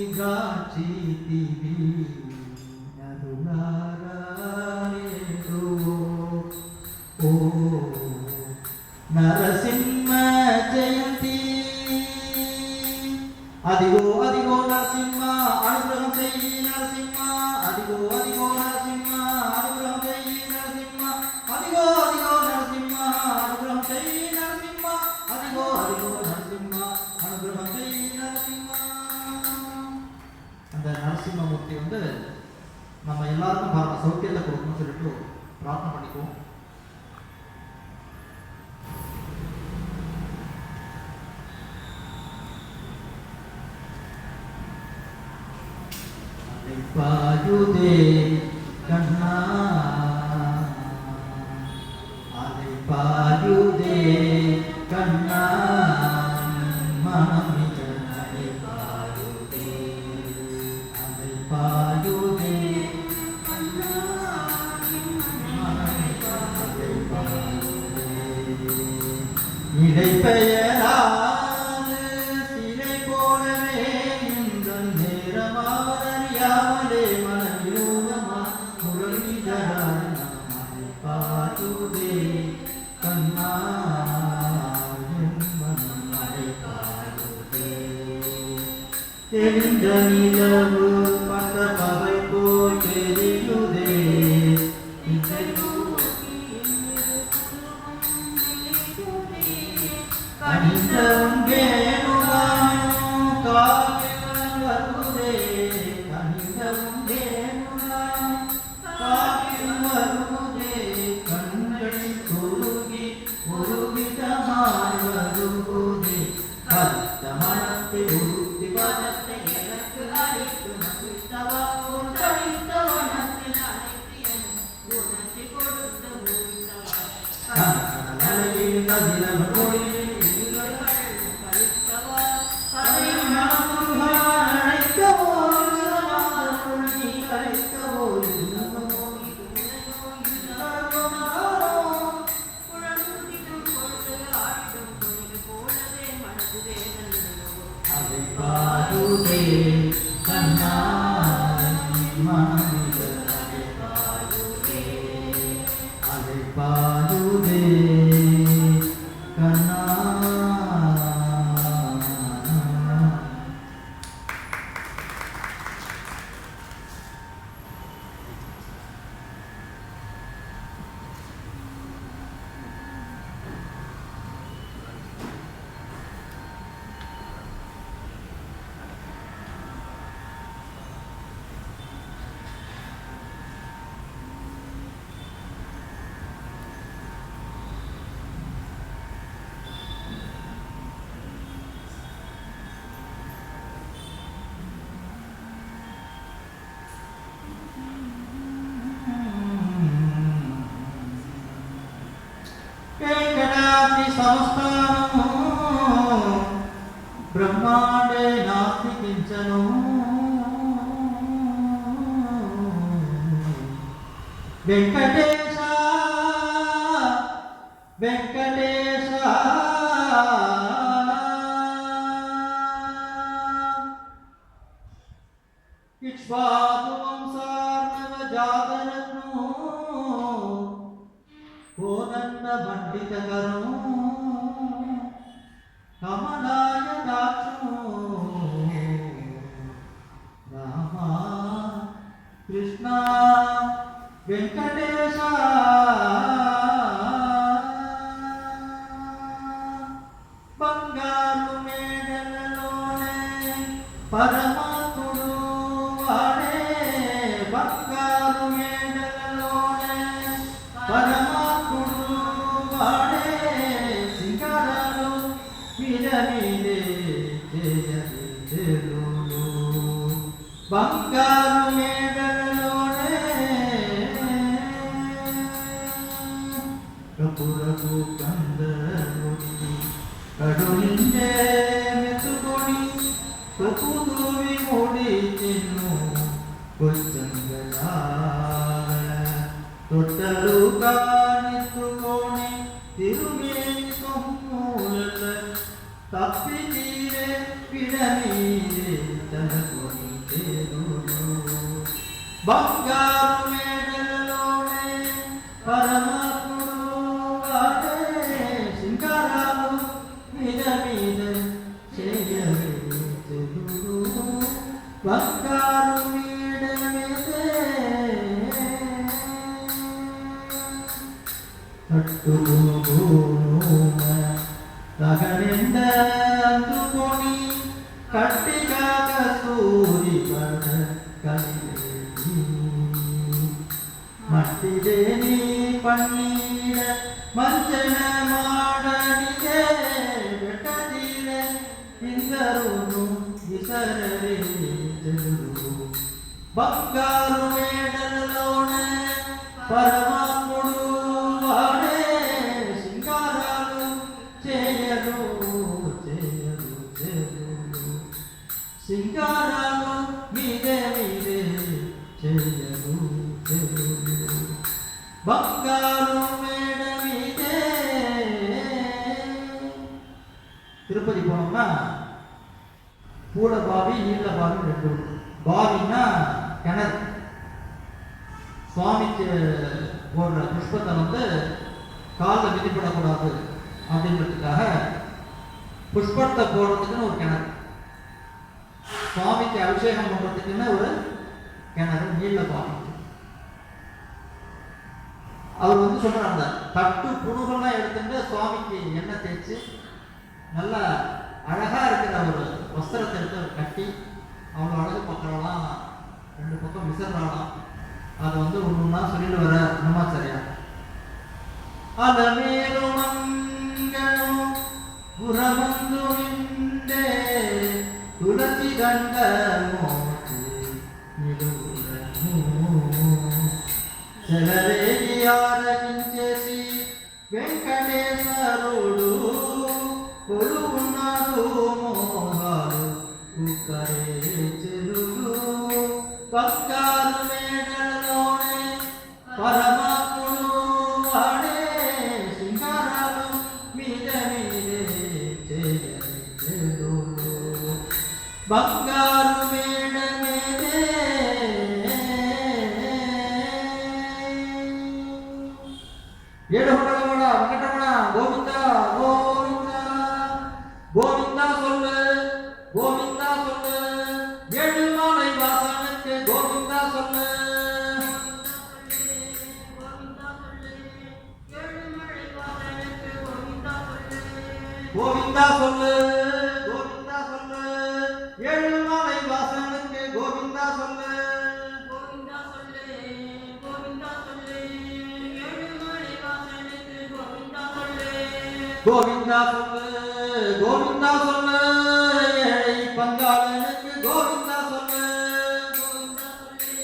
[SPEAKER 1] மூர்த்தி வந்து நம்ம எல்லாருக்கும் பாருங்க சௌக்கியத்தை கொடுக்கணும்னு சொல்லிட்டு பிரார்த்தனை பண்ணிக்குவோம். பாயுதே கண்ணா அதை பாயுதே கண்ணா மனமிதனை பாயுதே அதை பாயுதே கண்ணா மனமிதனை பாயுதே இதை பெயராது சிலை போலவே இந்த நேரமாவறியாமலே மனவிரோதமா முரளிதராய் நம்மை பாயுதே கண்ணா மனமை பாயுதே தெரிந்த நிலவு பட்ட பகை போல் தெரியுதே கனிந்தம் வேணுகானும் காவியம் வருதே கனிந்தம் வேணுகானும் காவியம் வருதே கண்களில் குருகி உருகிதமாய் வருதே கருத்த மனத்தை உருத்தி பதத்தை எனக்கு அழைத்து மகிழ்த்தவா உண்டழித்த வனத்தில் அழைத்தியனும் உணர்த்தி கொடுத்த மூழ்கித்தவா கண்ணலையில் கதிரவன் ஒளியில் பாயுதே கண்ணா மனமிதனை பாயுதே அதை பாயுதே கண்ணா. సంస్థానము బ్రహ్మాండే నాస్తి కించను వెంకటేశ వెంకటేశ ఇక్ష్వాకు వంశార్ణవ జాగరత్ను కోదండ పండితకరం కమలాయ దాక్షు రామ కృష్ణ వెంకటేశ బంగారు మేడలలోనే పరమాత్ముడు వాడే బంగారు మేడలలోనే పరమాత్ముడు వాడే సింగారాలు విరమిలే జయలు బంగారు మేడలలోనే కపురకు కందరుడి కడులిందే మెతుకొని కొప్పుదూవి మూడి తిన్ను కొచ్చంగలా తొట్టలు కానిత్తుకొని తిరుమేని సొమ్ముల తప్పి తీరే పిడమీరే తనకొని తేరుడు బంగారు మేడలలోనే పరమాత్ముడు వాడే సింగారాలు మీద మీద చేయవే తెలుగు బంగారు మేడ మీదే తగనింద అందుకొని కట్టిగా కస్తూరి పడ కలి ಮಟ್ಟಿದೆ ನೀ ಪನ್ನೀರ ಮಂಚನ ಮಾಡಲಿದೆ ಬೆಟ್ಟದಿರೆ ಇಂದರು ವಿಸರರೆ ಬಂಗಾರು ಮೇಡಲೋಣ పరమాత్ముడు వాడే సింగారాలు చేయరు చేయరు చేయరు సింగారాలు మీదే మీదే చేయరు చేయరు బంగారు మేడ మీదే. తిరుపతి పోనோம்னா பூட பாவி நீல பாவி ரெண்டு. பாவின்னா கிணறு. சுவாமிக்கு போடுற புஷ்பத்தை வந்து காலில் மிதிப்படக்கூடாது அப்படின்றதுக்காக புஷ்பத்தை போடுறதுக்குன்னு ஒரு கிணறு, சுவாமிக்கு அபிஷேகம் பண்ணுறதுக்குன்னு ஒரு கிணறு நீல பாவி. அவர் வந்து சொல்ற அந்த தட்டு புணுகெல்லாம் எடுத்துட்டு சுவாமிக்கு எண்ணெய் தேய்ச்சி நல்லா அழகா இருக்கிற ஒரு வஸ்திரத்தை எடுத்து கட்டி அவ்வளோ அழகு பக்கம்லாம் ரெண்டு பக்கம் விசிறாலாம். அது வந்து ஒன்றுன்னா சொல்லிட்டு வர நம்மாச்சாரியா. அலமேலு மங்களம் புறமந்து நின்றே துளசி கண்ட மோச்சி చెలరేగియారగించేసి వెంకటేశ్వరుడు కొలువున్నాడు మోహాలు ఉక్కరే చెరుడు పక్కారు మేడలోనే పరమాత్ముడు వాడే సింగారాలు మీద మీదే చేయరు బంగారు మేడ మీదే. ఏడు హొండలమడ వెంకటరమణ గోవింద గోవింద గోవింద சொல்லு கோவிந்தா சொல்லு ஏழு மாலை வாசனுக்கு கோவிந்தா சொல்லு கோவிந்தா சொல்லு கோவிந்தா சொல்லு ஏழு மாலை வாசனுக்கு கோவிந்தா சொல்லு கோவிந்தா சொல்லு கோவிந்தா சொல்லு ஏழு மாலை வாசனுக்கு கோவிந்தா சொல்லு கோவிந்தா சொல்லு கோவிந்தா சொல்லு ஏழை பங்காளனுக்கு கோவிந்தா சொல்லு கோவிந்தா சொல்லு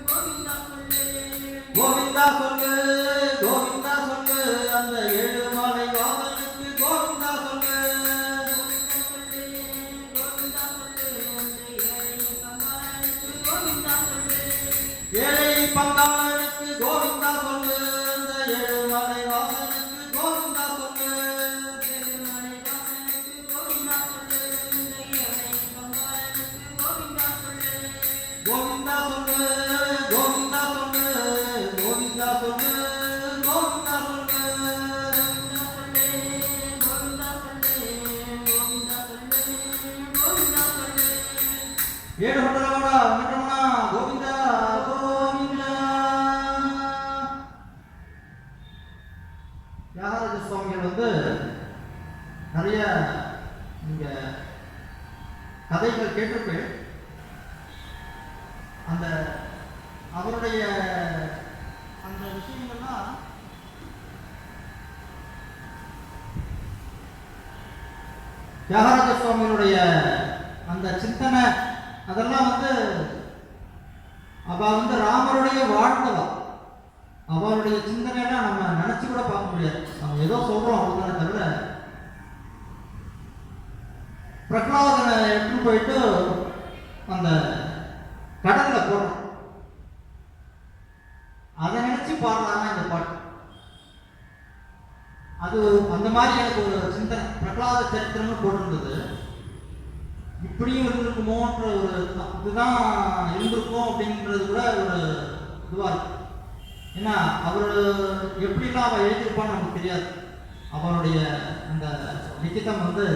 [SPEAKER 1] கோவிந்தா சொல்லு கோவிந்தா சொல்லு கோவிந்தா சொல்லு அந்த ஏழு மாலை வாசனுக்கு கோவிந்தா சொல்லு ஏழை பங்காளனுக்கு கோவிந்தா சொல்லு அந்த ஏழு மாலை வாசனுக்கு கோவிந்தா சொல்லு கோவிந்தா சொல்லு கோவிந்தா சொல்லு கோவிந்தா சொல்லு கோவிந்தா சொல்லு ஏழு ஹொண்டலமட வெங்கடரமண கோவிந்தா கோவிந்தா. தியாகராஜ சுவாமிகள் வந்து நிறைய நீங்க கதைகள் கேட்டிருப்பேன். அந்த அவருடைய அந்த விஷயங்கள்லாம் தியாகராஜ சுவாமிகளுடைய அந்த சிந்தனை அதெல்லாம் வந்து அவ வந்து ராமருடைய வாழ்ந்தவா. அவருடைய சிந்தனையெல்லாம் நம்ம நினைச்சு கூட பார்க்க முடியாது. நம்ம ஏதோ சொல்றோம் அவ்வளவுதானே தவிர பிரகலாதனை எடுத்து போயிட்டு அந்த கடல்ல போடுறோம், அதை நினைச்சு பாடலாமா இந்த பாட்டு. அது அந்த மாதிரி எனக்கு ஒரு சிந்தனை. பிரகலாத சரித்திரம்னு போட்டிருந்தது, இப்படியும் இருந்திருக்குமோன்ற ஒரு இதுதான் இருந்திருக்கும் அப்படின்றது கூட ஒரு இதுவாக இருக்கு. ஏன்னா அவர் எப்படிலாம் அவள் எழுதியிருப்பான்னு நமக்கு தெரியாது. அவருடைய அந்த லிখিதம் வந்து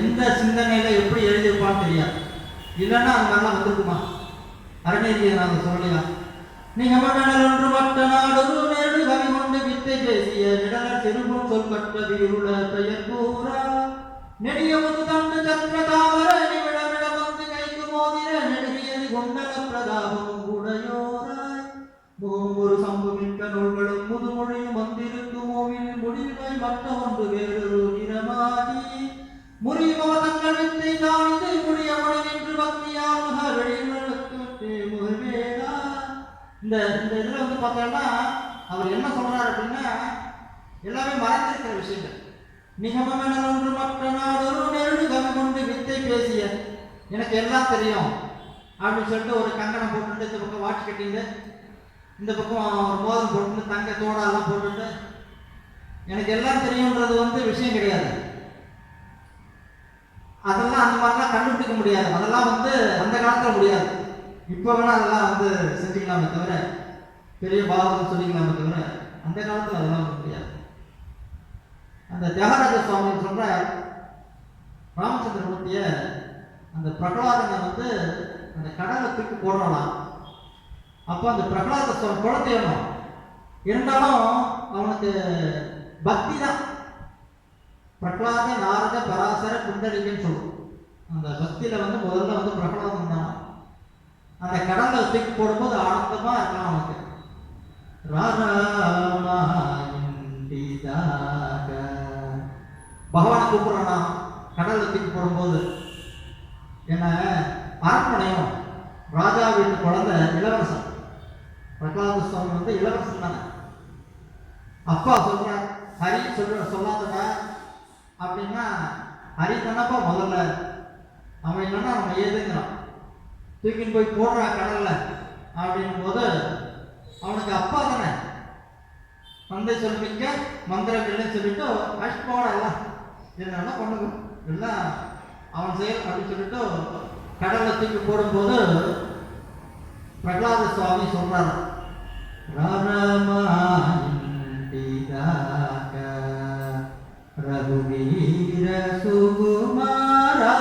[SPEAKER 1] எந்த சிந்தனையில எப்படி எழுதியிருப்பான்னு தெரியாது. இல்லைன்னா அந்த மாதிரிலாம் வந்திருக்குமா? அறநெறியை நாங்கள் சொல்லலையா? நீங்க மன்னல் ஒன்று மட்ட நாடொரு நேடு கவி கொண்டு வித்தை பேசிய நிடலர் திரும்பும் சொல் கற்றது இருள பெயர் கூறா நெடிய முது தண்டு சந்திர தாமர நிமிடமிட வந்து கைக்கு மோதிர நெடுகிய இந்த இந்த இதில் வந்து பார்த்தோம்னா அவர் என்ன சொல்றாரு அப்படின்னா எல்லாமே மறைந்திருக்கிற விஷயங்கள். நிகமென ஒன்று மற்ற நாடொரு நெருடுகம் கொண்டு வித்தை பேசிய எனக்கு எல்லாம் தெரியும் அப்படின்னு சொல்லிட்டு ஒரு கங்கணம் போட்டுட்டு இந்த பக்கம் வாட்ச் கட்டிட்டு இந்த பக்கம் ஒரு மோதல் போட்டு தங்க தோடாலாம் போட்டுட்டு எனக்கு எல்லாம் தெரியும்ன்றது வந்து விஷயம் கிடையாது. அதெல்லாம் அந்த மாதிரிலாம் கண்டுபிடிக்க முடியாது. அதெல்லாம் வந்து அந்த காலத்தில் முடியாது. இப்போ வேணா அதெல்லாம் வந்து செஞ்சுக்கலாமே தவிர, பெரிய பாவம் சொல்லிக்கலாமே தவிர, அந்த காலத்தில் அதெல்லாம் முடியாது. அந்த தியாகராஜ சுவாமி சொல்ற ராமச்சந்திரமூர்த்திய அந்த பிரகலாதனை வந்து அந்த கடலை தூக்கி போடலாம். அப்போ அந்த பிரகலாத சுவாமி குழந்தையணும் இருந்தாலும் அவனுக்கு பக்தி தான். பிரகலாத நாரத பராசர குண்டலிங்கன்னு சொல்லுவோம். அந்த பக்தியில வந்து முதல்ல வந்து பிரகலாதம் தான். அந்த கடலை தூக்கி போடும்போது ஆனந்தமா இருக்கலாம் அவனுக்கு. பகவானை கூப்பிடுறானா கடலை தூக்கி போடும்போது என்ன அரண்மனையும் ராஜா வீட்டு குழந்தை இளவரசன். பிரகலாத சுவாமி வந்து இளவரசன் தானே. அப்பா சொல்ற ஹரி சொல்லாதடா அப்படின்னா ஹரி தானப்பா முதல்ல, அவன் இல்லைன்னா அவன் ஏதுங்கிறான். தூக்கின்னு போய் போடுறா கடல்ல அப்படின்னும் போது அவனுக்கு அப்பா தானே. தந்தை சொல்லிக்க மந்திரம் இல்லைன்னு சொல்லிட்டு அஷ்டோட எல்லாம் என்னன்னா பண்ணுங்க எல்லாம் அவன் செயல் அப்படின்னு சொல்லிட்டு கடல்ல தூக்கி போடும்போது பிரகலாத சுவாமி சொல்றாரு, ரகுவீர சுகுமாரா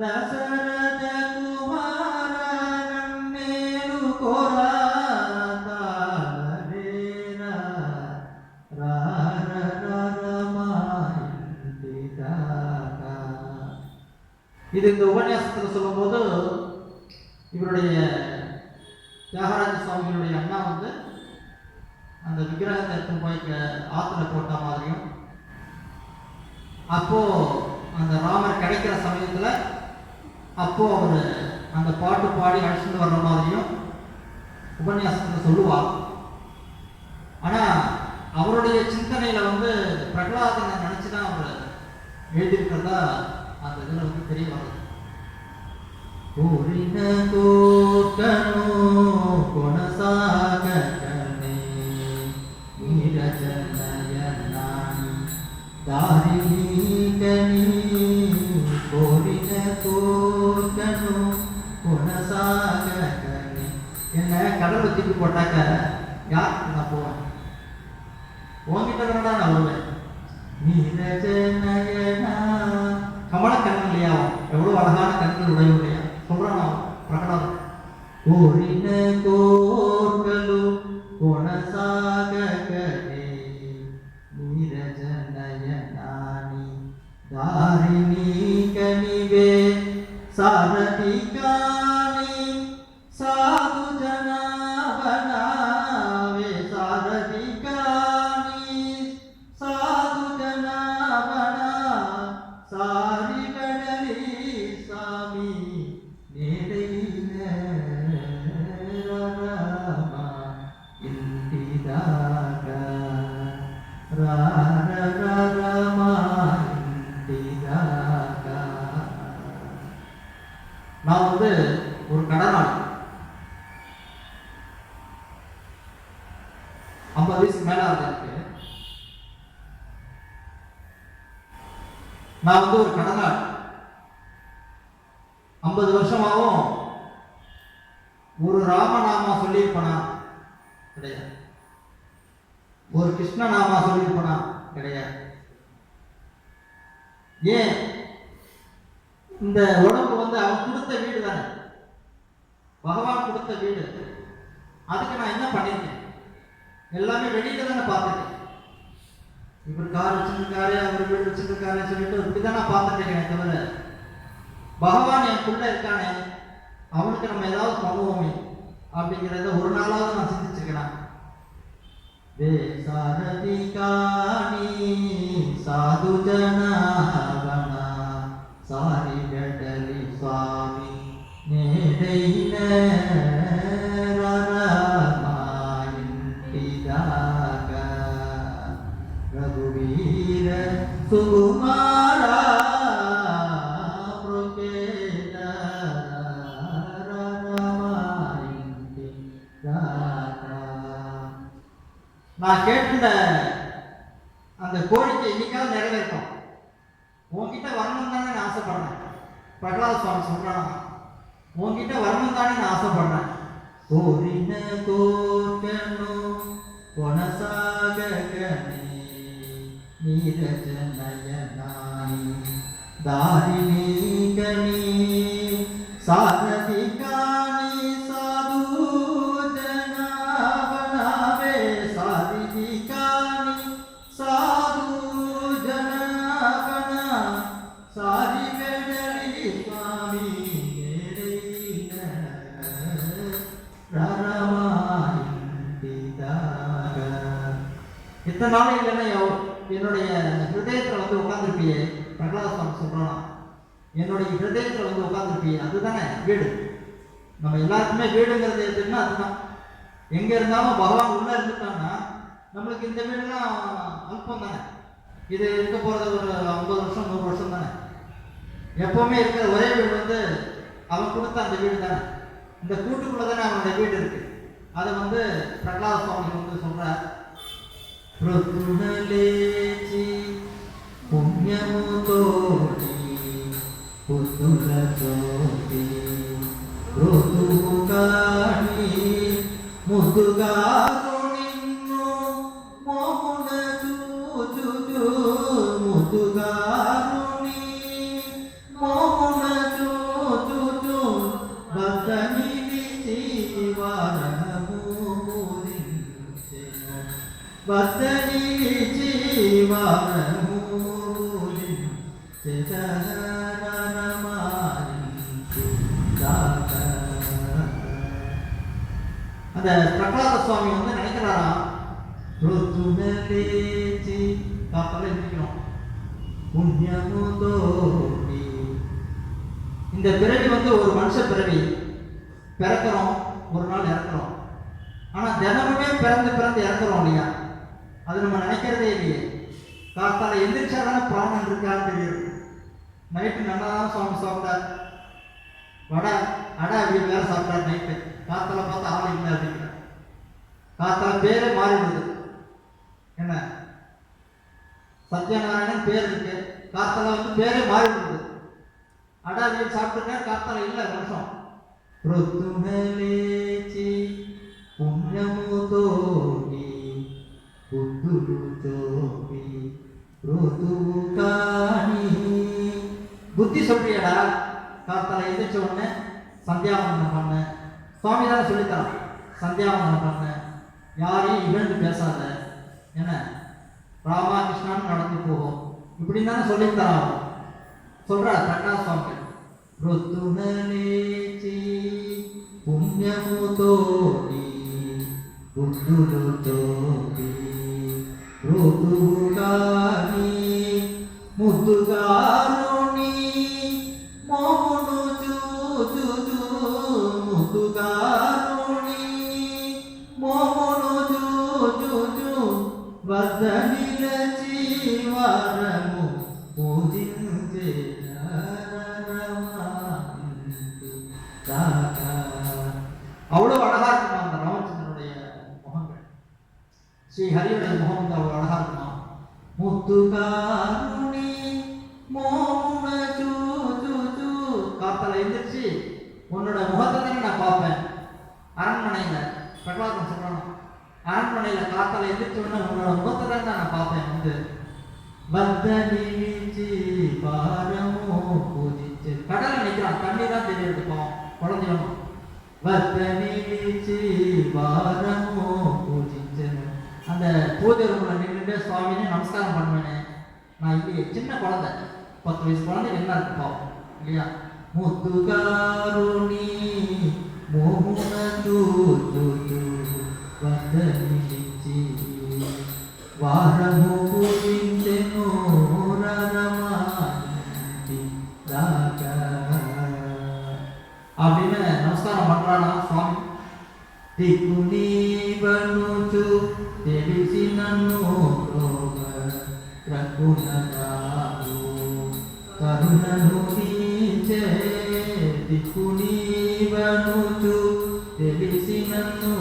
[SPEAKER 1] தசரத குமார நன்னேரு கோரா இது இந்த உபன்யாசத்தில் சொல்லும் போது இவருடைய தியாகராஜ சுவாமிகளுடைய அண்ணா வந்து அந்த விக்கிரகத்தை எடுத்து போய் ஆற்றுல போட்ட மாதிரியும், அப்போ அந்த ராமர் கிடைக்கிற சமயத்தில் அப்போ அவர் அந்த பாட்டு பாடி அழைச்சிட்டு வர்ற மாதிரியும் உபன்யாசத்தில் சொல்லுவார். ஆனால் அவருடைய சிந்தனையில் வந்து பிரகலாதனை நினச்சி தான் அவர் எழுதியிருக்கிறதா அந்த இதில் வந்து தெரிய வருது. பூரின கோக்கனோ கொணசாகனே நீரஜனயனானி தாரிணீகனி பூரின கோக்கனோ கொணசாகனே. என்ன கடல் வச்சுட்டு போட்டாக்க யாருக்கு நான் போவேன், உங்ககிட்ட தானடா நான் வருவேன். நீரஜனயனா கமலக்கண்ணன் இல்லையா, எவ்வளோ அழகான கண்கள் உடையுடைய சொல்றான் பிரகலாதன். கோரின கோர்களு கொணசாகனே நீரஜனயனானி தாரிணி கனிவே சாரதிகானி சாது ஜனாவனாவே சாரதிகானி சாது ஜனாவனா சாரி கடலி சாமி நேடையில ராமா இந்திதாக ராமா இந்திதாக. நான் வந்து ஒரு கடனாளி, 50 வயசுக்கு மேல இருக்கு. நான் வந்து ஒரு கடனாளி 50 வருஷமாகவும் ஒரு ராமநாமா சொல்லியிருப்பனா கிடையாது, ஒரு கிருஷ்ணநாமா சொல்லியிருப்பனா கிடையாது. ஏன்? இந்த உடம்பு வந்து அவன் கொடுத்த வீடு தானே, பகவான் கொடுத்த வீடு. அதுக்கு நான் என்ன பண்ணியிருக்கேன்? எல்லாமே வெளியில தானே பார்த்துருக்கேன். இவர் கார் வச்சிருக்காரு, அவர் வீடு வச்சிருக்காருன்னு சொல்லிட்டு இப்படிதான் நான் பார்த்துருக்கேன். தவிர பகவான் எனக்குள்ள இருக்கானே, அவனுக்கு நம்ம ஏதாவது பண்ணுவோமே அப்படிங்கிறத ஒரு நாளாவது நான் சிந்திச்சிருக்கேன். சாரதி காணி சாது ஜனா ரமாயின்டிதாக ரகுவீர சுகுமாரா நான் கேட்ட அந்த கோரிக்கை இன்னைக்காவது நிறைவேற்றும். உன்கிட்ட வரணும் தானே நான் ஆசைப்படுறேன். பிரகலாத சுவாமி சொல்றாங்க, உன்கிட்ட வரணும் தானே நான் ஆசைப்படுறேன். கோரின கோர்கனோ கொனசாகனே நீரஜனயனாய் தாரிணி கனி சாரதி காணி சாது ஜனாவனாவே சாரிதி காணி சாது ஜனாவனா சாரி வெடலி சுவாமி இத்தனை நாள் இல்லைன்னா என்னுடைய ஹிருதயத்தில் வந்து உட்காந்துருப்பியே. பிரகலாத சுவாமி சொல்றானா, என்னுடைய ஹிருதயத்தில் வந்து உட்காந்துருப்பியே, அதுதானே வீடு. நம்ம எல்லாருக்குமே வீடுங்கிறது எதுன்னா அதுதான். எங்க இருந்தாலும் பகவான் உள்ள இருந்துட்டாங்கன்னா நம்மளுக்கு இந்த வீடுலாம் அல்பம் தானே. இது இருக்க போறது ஒரு 50 வருஷம் 100 வருஷம் தானே. எப்பவுமே இருக்கிற ஒரே வீடு வந்து அவன் கொடுத்த அந்த வீடு தானே. இந்த கூட்டுக்குள்ள தானே அவனுடைய வீடு இருக்கு. அதை வந்து பிரகலாத சுவாமி வந்து சொல்ற, ருத்துணலேச்சி புண்ணியமுதோடி புத்துலதோடி ருதுகாணி முதுகாருணின்னு மோமுன ஜூஜு முதுகாருணி மோமுன ஜூஜு பத்தனி விசிவாரமு முதிஞ்செனோ பத்தனி விசிவாரமு அந்த பிரகலாத சுவாமி வந்து நினைக்கிறாராம், காத்தால இருக்கணும் புண்ணியமுதோடி. இந்த பிறவி வந்து ஒரு மனுஷ பிறவி. பிறக்கிறோம், ஒரு நாள் இறக்குறோம். ஆனா தினமுமே பிறந்து பிறந்து இறக்குறோம் இல்லையா? அது நம்ம நினைக்கிறதே இல்லையே. காத்தால எந்திரிச்சாதானே பிராணம் இருக்கான்னு தெரியும். நைட்டு நல்லா தான் சுவாமி சாப்பிட்டார், வடை அப்படின்னு வேற சாப்பிட்டார். நைட்டு காத்தால பார்த்து ஆள் இல்லை அப்படிங்கிற காத்தால பேரே மாறிடுது. என்ன சத்யநாராயணன் பேர் இருக்கு, காத்தால வந்து பேரே மாறிடுது. வீடு சாப்பிட்டுருக்க, காத்தால இல்லை வருஷம். ருத்துமலேச்சி புண்ணியமுதோடி புத்துருதோடி ருதுகாணி. புத்தி சொல்றியடா, காத்தால எந்திரிச்ச உடனே சந்தியாவந்தனம் பண்ண. சுவாமி தானே சொல்லித்தரான், சந்தியாவந்தனம் பண்ண, யாரையும் இகழ்ந்து பேசாத, என்ன ராமா கிருஷ்ணான்னு நடந்து போகும், இப்படின்னு தானே சொல்லித்தரான் சொல்ற பிரகலாத சுவாமி. ருத்துணலேச்சி புண்ணியமுதோடி புத்துருதோடி ருதுகாணி முதுகாருணி மோமுனு ஜூஜு முதுகாருணி மோமுனு ஜூஜு வர்தனில ஜீவாரமு பூజించే அவ்வளவு அழகா இருக்குமா அந்த ராமச்சந்திரனுடைய முகங்கள். ஸ்ரீ ஹரியுடைய முகம் வந்து அவ்வளவு அழகா இருக்குமா. முத்துகாருணி மோமுன ஜூஜு. காத்தால எந்திரிச்சு உன்னோட முகத்தை தானே நான் பார்ப்பேன். அரண்மனையில பிரகலாதன் சொல்றான், அரண்மனையில காத்தால எந்திரிச்ச உடனே உன்னோட முகத்தை தான் நான் பார்ப்பேன். வந்து வந்தனி பாரமோ பூஜிச்சு கடலை நிற்கிறான், தண்ணி தான் தெரியுது குழந்தையணும். வந்தனி பாரமோ பூஜிச்சு அந்த பூஜை ரூம்ல நின்றுட்டு சுவாமினே நமஸ்காரம் பண்ணுவேனே நான். இல்லையே, சின்ன குழந்தை, 10 வயசு குழந்தை என்ன இருக்கு பாவம் இல்லையா. முத்துகாருணி மோமுன ஜூஜு வந்தனி வாரமோ பூஜிஞ்செனோ ரமாயின்டிதாக அப்படின்னு நமஸ்காரம் பண்றானா. తెలిసినను రఘునరాలు కరుణను నీచే దిక్కు నీవనుచు తెలిసినను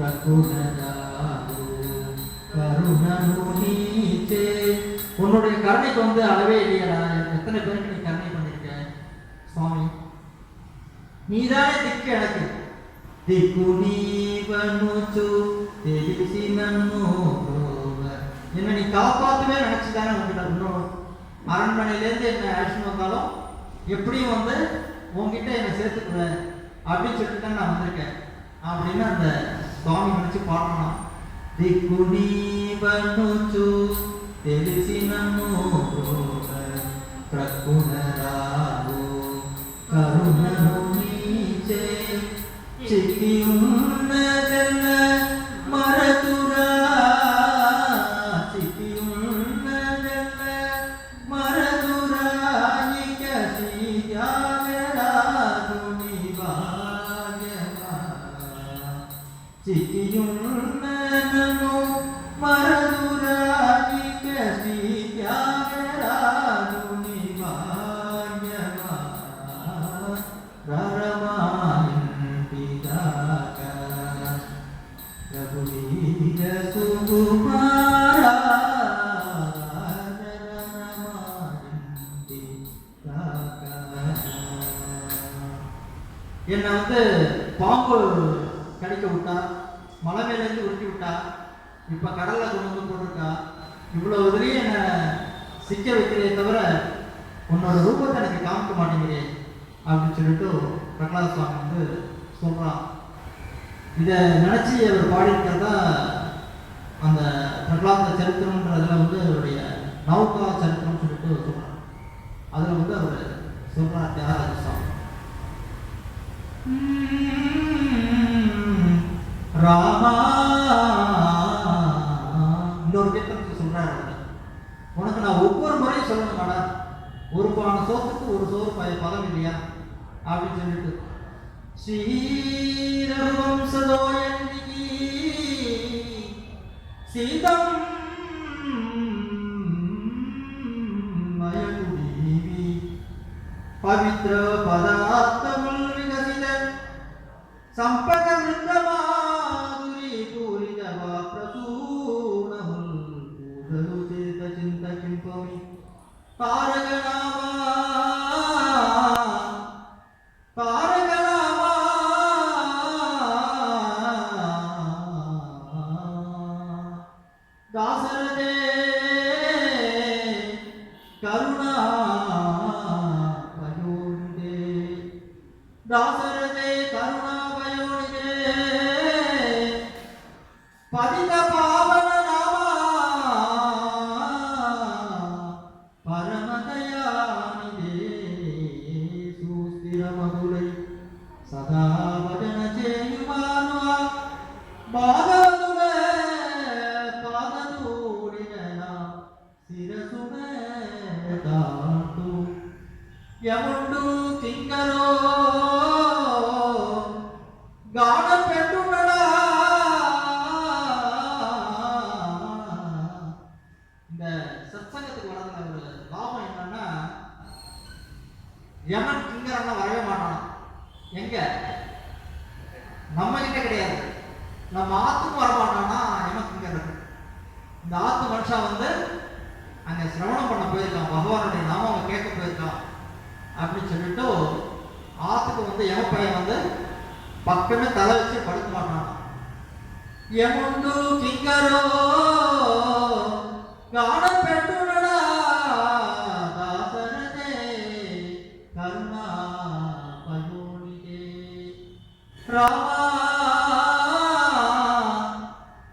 [SPEAKER 1] రఘునరాలు கருணனு நீச்சே. உன்னுடைய கருணைக்கு வந்து அளவே இல்லையடா. எத்தனை பேருக்கு நீ கருணை பண்ணிருக்க சுவாமி. நீதானே திக்கு எனக்கு. திக்கு நீவனுச்சு தெரிசினன்னு என்ன நீ காப்பாற்றவே நினைச்சுதானே உங்ககிட்ட இன்னும் அரண்மனையிலேருந்து என்ன அழைச்சிட்டு வந்தாலும் எப்படியும் வந்து உங்ககிட்ட என்னை சேர்த்துக்குவேன் அப்படின்னு சொல்லிட்டு தான் நான் வந்திருக்கேன் அப்படின்னு அந்த சுவாமி நினைச்சு பாடணும். దిక్కు నీవనుచు తెలిసినను ప్రక్కునరాలు కరుణను నీచే చిక్కి ఉన్నదెల్ల మరతురా చిక్కి ఉన్నదెల్ల మరతురా ఇక శ్రీజాగరాజు నివాగమా చిక్కి ఉన్నదను మరతురాజిక శ్రీజాగరాజు నివాగమా రరమాయంతి దాకా రఘువీర సుకుమారా రరమాయంతి దాకా. என்னை வந்து பாம்பு கடிக்க விட்டா, மலை மேலேருந்து உருட்டி விட்டா, இப்போ கடலில் கொண்டு வந்து போட்டிருக்கா, இவ்வளோ இதுலேயும் என்னை சிக்க வைக்கிறே தவிர உன்னோட ரூபத்தை எனக்கு காமிக்க மாட்டேங்கிறே அப்படின்னு சொல்லிட்டு பிரகலாத சுவாமி வந்து சொல்கிறான். இதை நினச்சி அவர் பாடியிருக்கிறதா அந்த பிரகலாத சரித்திரம்ன்றதில் வந்து அவருடைய நௌகா சரித்திரம் சொல்லிட்டு சொல்கிறார். அதில் வந்து அவர் சொல்கிறார் தியாகராஜ சுவாமி. ராமா இன்னொரு கீர்த்தனத்துக்கு சொல்றாரு, உனக்கு நான் ஒவ்வொரு முறையும் சொல்லணுமாடா, ஒரு பான சோத்துக்கு ஒரு சோறு பதம் இல்லையா அப்படின்னு சொல்லிட்டு ஸ்ரீரகுவம்சதோயந்திகி சீதம் மயகுதீவி பவித்ர பதார்த்தமுல் விகசித சம்பத மிருந்தமாதுரி பூரிதவா பிரசூனமுல் பூதரு சேத சிந்த கிம்பமி தாரகநாமா தாரகநாமா தாசரதே கருணா பயோனிதே தாசரதே கருணா பதித பாவன நாமா பரமதயாநிதே சுஸ்திர மதுரை சதா வதன சேயுமானுவா பாகவதுல பாததூடின சிரசுமே தாத்து యముండు కింకరో గాన పెట్టునడా. இந்த சத்சங்கத்துக்கு வரதுல ஒரு லாபம் என்னன்னா, யமன் கிங்கரன்னா வரவே மாட்டான். எங்க நம்ம கிட்ட கிடையாது, நம்ம ஆத்துக்கும் வரமாட்டானா யமன் கிங்கரன். இந்த ஆத்து மனுஷன் வந்து அங்க சிரவணம் பண்ண போயிருக்கான், பகவானுடைய நாமம் கேட்க போயிருக்கான் அப்படின்னு சொல்லிட்டு ஆத்துக்கு வந்து யமப்பையன் வந்து பக்கமே தலை வச்சு படுக்க மாட்டான். யமுண்டு கிங்கரோ காண பெற்றுடா தாசரதே கருணா பயோனிதே. ராமா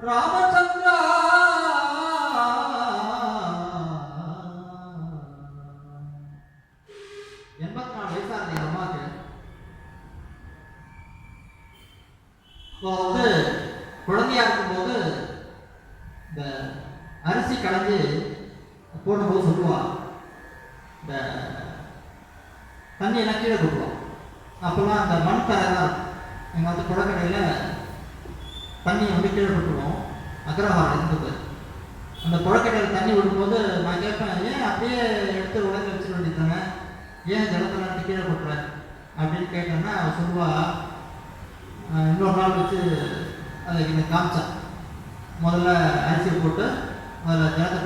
[SPEAKER 1] ராமச்சந்திரா வந்து குழந்தையா இருக்கும்போது இந்த அரிசி களைஞ்சு போடும்போது சொல்லுவா, இந்த தண்ணி எல்லாம் கீழே போடுவோம். அப்போல்லாம் அந்த மண் தரை தான் எங்கள் வந்து குளக்கடையில் தண்ணி வந்து கீழே விட்டுருவோம். அக்ரஹாரம் இருந்தது. அந்த புழக்கடையில் தண்ணி விடும்போது நான் கேட்பேன், ஏன் அப்படியே எடுத்து உடனே வச்சிட வேண்டியதானே, ஏன் ஜலத்தை நடத்தி கீழே கொட்டுறேன் அப்படின்னு கேட்டேன்னா அவன் சொல்லுவா, இன்னொரு நாள் வச்சு அதை எனக்கு காமிச்சான். முதல்ல அரிசியை போட்டு அதில் ஜலத்தை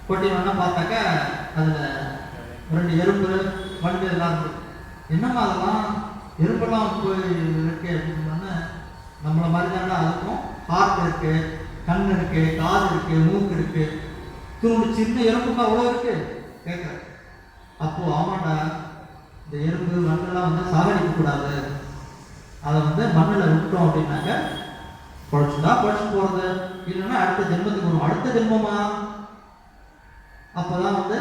[SPEAKER 1] கொட்டினோன்னா பார்த்தாக்கா அதில் 2 எறும்பு வண்டு எல்லாம் இருக்குது. என்னம்மா அதெல்லாம் எறும்பெல்லாம் போய் இருக்கு அப்படின்னு. நம்மளை மாதிரி தானே அதுக்கும் ஹார்ட் இருக்குது, கண் இருக்குது, காது இருக்குது, மூக்கு இருக்குது, துணி சின்ன எறும்புக்கு அவ்வளோ இருக்குது கேட்குறேன். அப்போது ஆமாண்டா, இந்த எறும்பு வண்டெல்லாம் வந்து சாகடிக்கக்கூடாது, அதை வந்து மண்ணில் விட்டோம் அப்படின்னாக்க பொழைச்சுட்டா பொழைச்சு போகிறது, இல்லைன்னா அடுத்த ஜென்மத்துக்கு வரும். அடுத்த ஜென்மமா? அப்போ தான் வந்து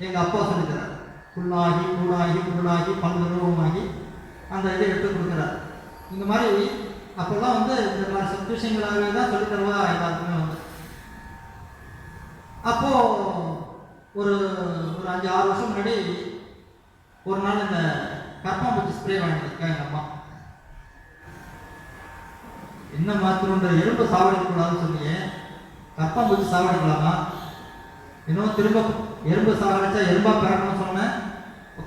[SPEAKER 1] எங்கள் அப்பா சொல்லிக்கிறார், புல்லாகி கூடாகி புல்லாகி பல்லுருவமாகி அந்த இதை எடுத்து கொடுக்குறார். இந்த மாதிரி அப்போல்லாம் வந்து இந்த மாதிரி சத்து விஷயங்களாகவே தான் சொல்லி தருவா எல்லாருக்குமே வந்து. அப்போது ஒரு 5-6 வருஷம் முன்னாடி ஒரு நாள் இந்த கற்பாம்பூச்சி ஸ்ப்ரே வாங்கியிருக்கா எங்கள் அம்மா. என்ன மாத்திரன்ற எறும்பு சாவடிக்கக்கூடாதுன்னு சொன்னீங்க, கற்பாம்பூச்சி சாவடிக்கலாமா? இன்னும் திரும்ப எறும்பு சாவடிச்சா எறும்பா பிறக்கணும்னு சொன்னேன்.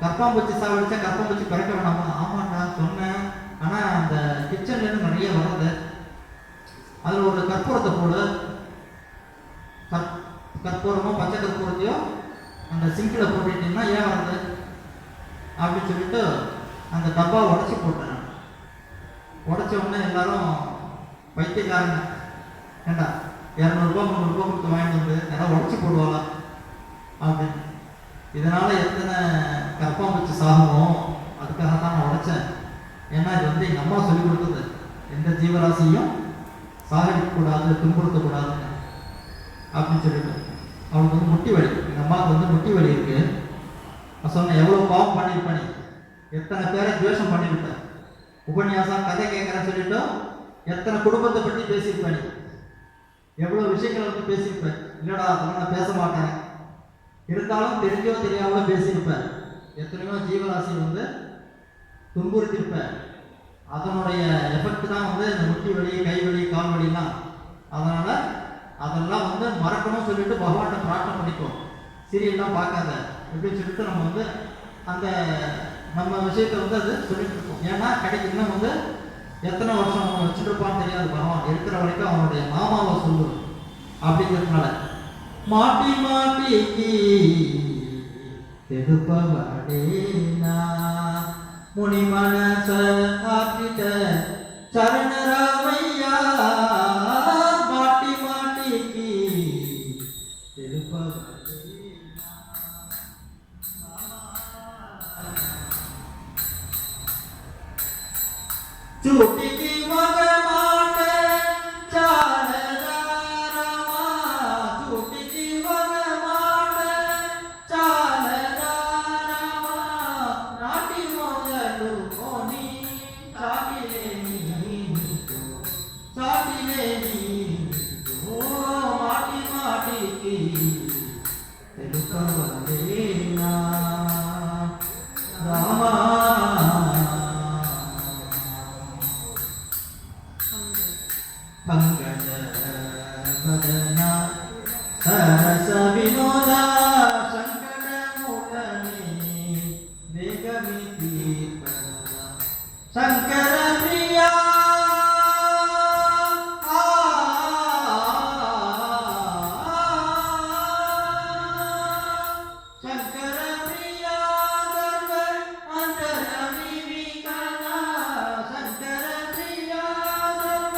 [SPEAKER 1] கற்பாம்பூச்சி சாவடிச்சா கற்பாம்பூச்சி பிறக்க வேணாமா? ஆமாண்டா சொன்னேன், ஆனால் அந்த கிச்சன்லேருந்து நிறைய வர்றது, அதில் ஒரு கற்பூரத்தை போடு, கற்பூரமோ பச்சை கற்பூரத்தையோ அந்த சிங்கில் போட்டுட்டீங்கன்னா ஏன் வருது அப்படின்னு சொல்லிட்டு அந்த டப்பாவை உடச்சி போட்டேன். உடச்ச உடனே எல்லாரும் பைத்தியக்காரங்க, ஏண்டா 200 ரூபா 300 ரூபா கொடுத்து வாங்கிட்டு வந்து யாராவது உடச்சி போடுவாளா அப்படின்னு. இதனால் எத்தனை கற்பாம்பூச்சி சாகணும், அதுக்காக தான் நான் உடைச்சேன். ஏன்னா இது வந்து எங்கள் அம்மா சொல்லிக் கொடுத்தது, எந்த ஜீவராசியும் சாகடிக்கக்கூடாது, துன்புறுத்தக்கூடாதுன்னு அப்படின்னு சொல்லிட்டு. அவனுக்கு வந்து முட்டி வலி, எங்கள் அம்மாவுக்கு வந்து முட்டி வலி இருக்குது. நான் சொன்னேன், எவ்வளோ பாவம் பண்ணியிருப்பேன் நீ, எத்தனை பேரை துவேஷம் பண்ணிவிட்டேன், உபன்யாசம் கதை கேட்குறேன்னு சொல்லிட்டு எத்தனை குடும்பத்தை பற்றி பேசியிருப்பேன், நீ எவ்வளோ விஷயங்களை வந்து பேசியிருப்பேன். இல்லைடா அதெல்லாம் நான் பேச மாட்டேன், இருந்தாலும் தெரிஞ்சோ தெரியாமலோ பேசியிருப்பேன். எத்தனையோ ஜீவராசி வந்து துன்புறுத்தியிருப்பேன். அதனுடைய எஃபெக்ட் தான் வந்து இந்த முட்டி வலி, கை வலி, கால் வலிலாம். அதனால் அதெல்லாம் வந்து மறக்கணும்னு சொல்லிட்டு பகவான்கிட்ட பிரார்த்தனை பண்ணிக்கும். சீரியல்லாம் பார்க்காத அப்படின்னு சொல்லிட்டு நம்ம வந்து அந்த நம்ம விஷயத்தை வந்து அது சொல்லிட்டு இருக்கோம். ஏன்னா கடைக்கு இன்னும் வந்து எத்தனை வருஷம் அவன் வச்சுருப்பான்னு தெரியாது. பகவான் இருக்கிற வரைக்கும் அவனுடைய மாமாவை சொல்லு அப்படிங்கிறதுனால மாட்டி மாட்டிக்கு தெருப்பவடேனா முனி மனச ஆப்பிட்ட சரணராமையா மாட்டி மாட்டிக்கு தெருப்பவடேனா चूटी मग माट चालदारमा चूटी मग माट चालदारमा नाटी मोगलू कोनी चाटिले ओ माटी माटी की तेलुकवलेना रामा पंकज बदना सरस विनोदा संकट मोकने वेगमिति शंकर प्रिया शंकर प्रिया गर्व अंतरमी विकाना शंकर प्रिया गर्व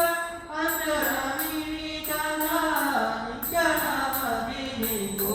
[SPEAKER 1] अंतरमी विकाना निकनामदिनी को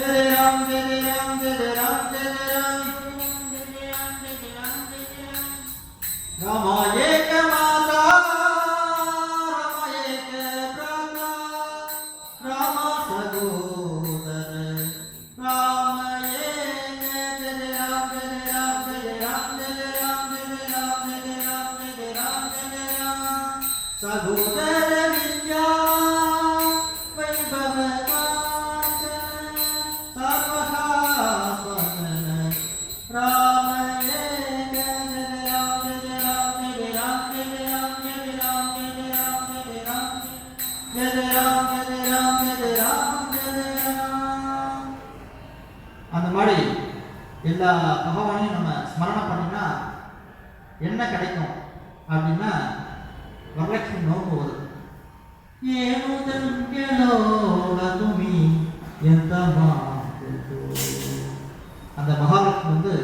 [SPEAKER 1] जय राम जय राम जय राम जय राम राम एक माता राम एक भ्राता राम सहोदर राम एक जय राम जय राम जय राम जय राम जय राम जय राम जय राम जय राम सहोदर विद्या वैभव कांचन सर्वथा स्वतन राम एक जय எல்லா பகவானையும் நம்ம ஸ்மரணம் பண்ணினா என்ன கிடைக்கும் அப்படின்னா வரலட்சுமி நோக்கு வருது. அந்த மகாலட்சுமி வந்து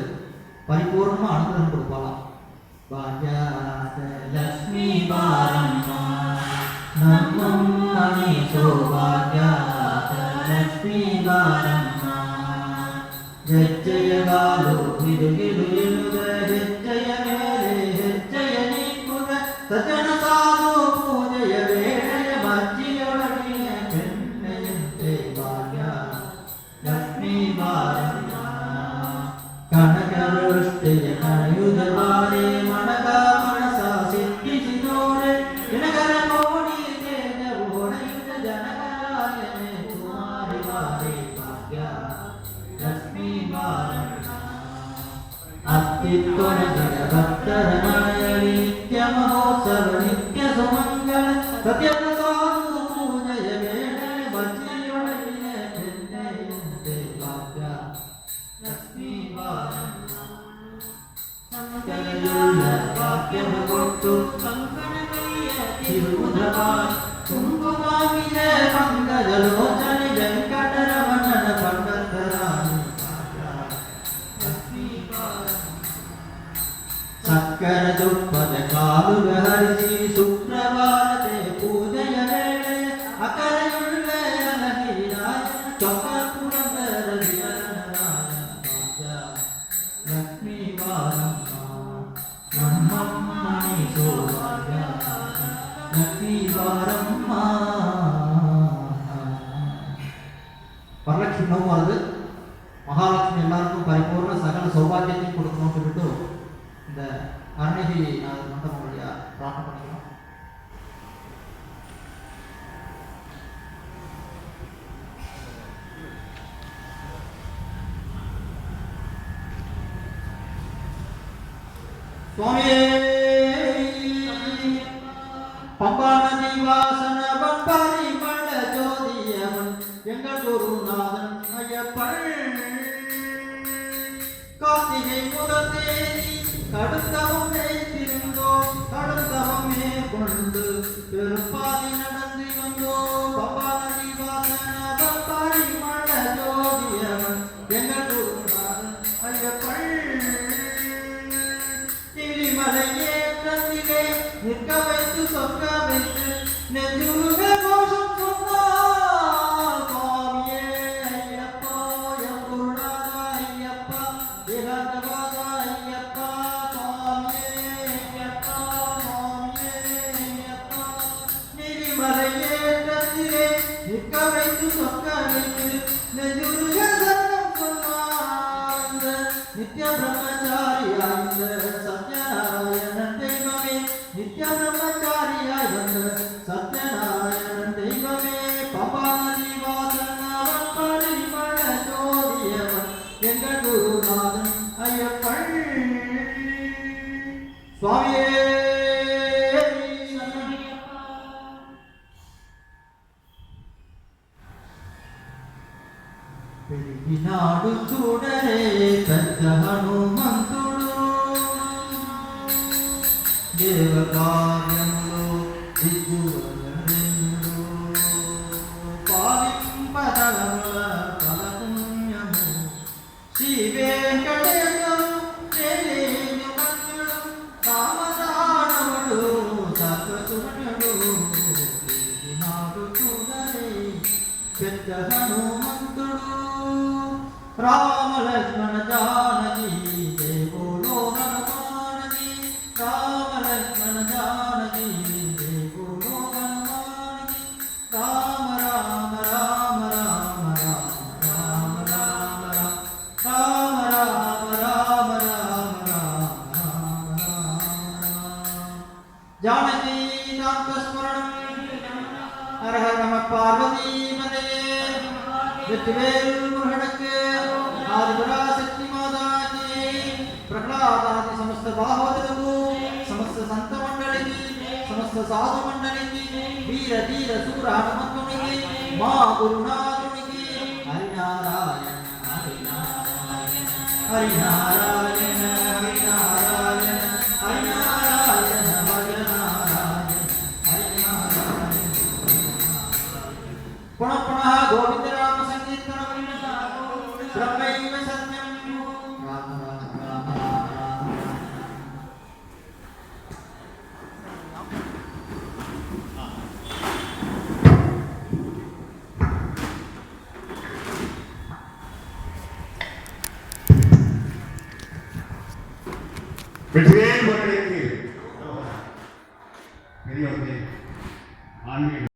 [SPEAKER 1] பரிபூர்ணமா அனுகிரகம் கொடுப்பாளாம். லட்சுமி பாரம்மா நம்மம் மணி சோபாக்யாத லட்சுமி பாரம்மா ಹೆಜ್ಜೆಯಗಾಲು ಹಿಡುಗಿಡು ಇಳುಗ ಹೆಜ್ಜೆಯ ಮೇಲೆ ಹೆಜ್ಜೆಯ ನೀಕುಗ ಸಜನ ಸಾಧು ಪೂಜೆಯ ವೇಳೆಯ ಮಜ್ಜಿಯೊಳಗಿನ ಕೆನ್ನೆಯಂತೆ ಭಾಗ್ಯ ಲಕ್ಷ್ಮೀ ಬಾರಮ್ಮ ಕನಕವೃಷ್ಟಿಯ ಕಣಯುಧ ಬಾರೆ ಮಣಗ ಮನಸ ಸಿದ್ಧಿಸಿದೋರೆ ಜನಗರ ಕೋಣಿ ತೇಜವು ಹೊಡೆಯುತ್ತ ಜನಗರಾಯನೆ ಕುಮಾರಿ ಬಾರಿ ಭಾಗ್ಯ ಲಕ್ಷ್ಮೀ ಬಾರಮ್ಮ ಅತ್ತಿತ್ತೊನ ಭಕ್ತರ ಮನೆಯಲ್ಲಿ ನಿತ್ಯ ಮಹೋತ್ಸವ ನಿತ್ಯ ಸುಮಂಗಲ ಸತ್ಯದ ಸಾಧು ಪೂಜೆಯ ವೇಳೆ ಬಜ್ಜಿಯೊಳಗಿನ ಕೆನ್ನೆಯಂತೆ ಭಾಗ್ಯ ಲಕ್ಷ್ಮೀ ಬಾರಮ್ಮ ಸಂಕಲಯುಳ್ಳ ವಾಕ್ಯವು ಕೊಟ್ಟು ಕಂಕಣ ಕೈಯ ತಿರುವುದವ ಕುಂಕುಮಾಗಿದ ಪಂಕಜ ಲೋಚನೆ ವೆಂಕಟರಮಣನ ಪಂಡತರಾಣಿ ಲಕ್ಷ್ಮೀ ಬಾರಮ್ಮ ಸಕ್ಕರ ತುಪ್ಪದ ಕಾಲುಗ ಹರಿಸಿ ಶುಕ್ರವಾರತೆ ಪೂಜೆಯ ವೇಳೆ ಅಕರೆಯುಳ್ಳ ಅಲಹಿರಾಯ ಚೊಕ್ಕ ಪುರಂದರ ಲಕ್ಷ್ಮೀ ಬಾರಮ್ಮ ನಮ್ಮಮ್ಮಣಿ ಸೋಭಾಗ್ಯ ಲಕ್ಷ್ಮೀ ಬಾರಮ್ಮ. வரலட்சுமி நோம்பு வருது. மகாலட்சுமி எல்லாருக்கும் பரிபூர்ண சகல சௌபாகியத்தையும் கொடுக்கணும்னு சொல்லிட்டு இந்த அருணகிரி மண்டபம் வழியா பிரார்த்தனை பண்ணிக்கலாம். சுவாமியே பம்பா நதி வாசனவன் பரிமள ஜோதியவன் எங்கள் குருநாதன் ஐயப்பன் கார்த்திகை முதல் தேதி கடுத்தவம் வைத்திருந்தோம் கடுத்தவம் மேற்கொண்டு பெரும்பாதி நடந்து வந்தோம். பம்பா நதி வாசனவன் பரிமள ஜோதியவன் எங்கள் குருநாதன் ஐயப்பன் மலையேற்றத்திலே நிற்க வைத்து சொற்க வைத்து நெஞ்சுருக கோஷம் சொன்னார். சுவாமியே ஐயப்பா எம் குருநாதா ஐயப்பா ஏகாந்தவாதா ஐயப்பா சுவாமியே ஐயப்பா சுவாமியே ஐயப்பா. நிரிமலையேற்றத்திலே நிற்க வைத்து சொற்க வைத்து நெஞ்சுருக சரணம் சொன்னார். நித்ய பிரம்மச்சாரியாய்ந்த சத்யநாராயணன் தெய்வமே நித்ய பிரம்மச்சாரியாய் வந்த சத்யநாராயணன் தெய்வமே பம்பா நதி வாசனவன் பரிமள ஜோதியவன் எங்கள் குருநாதன் ஐயப்பன். சுவாமியே పెరిగినాడు చూడరే పెద్ద హనుమంతుడు దేవకార్యములో దిగ్గువరుడు పాలింపదలముల ఫలపుణ్యము శ్రీ వెంకటేశ్వరు శ్రీనివాసుడు రామదానవుడు సత్వసుమనుడు పెరిగినాడు చూడరే పెద్ద హనుమంతుడు రామ లక్ష్మణ జానకి జయ బోలో హనుమానకి రామ లక్ష్మణ జానకి జయ బోలో హనుమానకి రామ రామ రామ రామ రామ రామ రామ రామ రామ రామ రామ రామ రామ జానకి నామస్మరణం ஹர ஹர நம பார்வதி மதையே வெற்றிவேல் முருகனுக்கு ஆதிபரா சக்தி மாதாஜி பிரகலாதாதி ಸಮಸ್ತ ಬಾಹೋದರವು ಸಮಸ್ತ ಸಂತ ಮಂಡಳಿಗೆ ಸಮಸ್ತ ಸಾಧು ಮಂಡಳಿಗೆ ವೀರ ಧೀರ ಸೂರ ಹನುಮಂತನಿಗೆ ಮಾ ಗುರುನಾಥನಿಗೆ ಹರಿನಾರಾಯಣ ಹರಿನಾರಾಯಣ ஹரிநாராயண ஹரிநாராயண ஹரிநாராயண ஹரிநாராயண ஹரிநாராயண புனః புனः கோவிந்த ராம சங்கீர்த்தனம் பிரம்மைவ சத்யம் ராம ராம ராம ராம.
[SPEAKER 2] வெற்றிவேல் முருகனுக்கு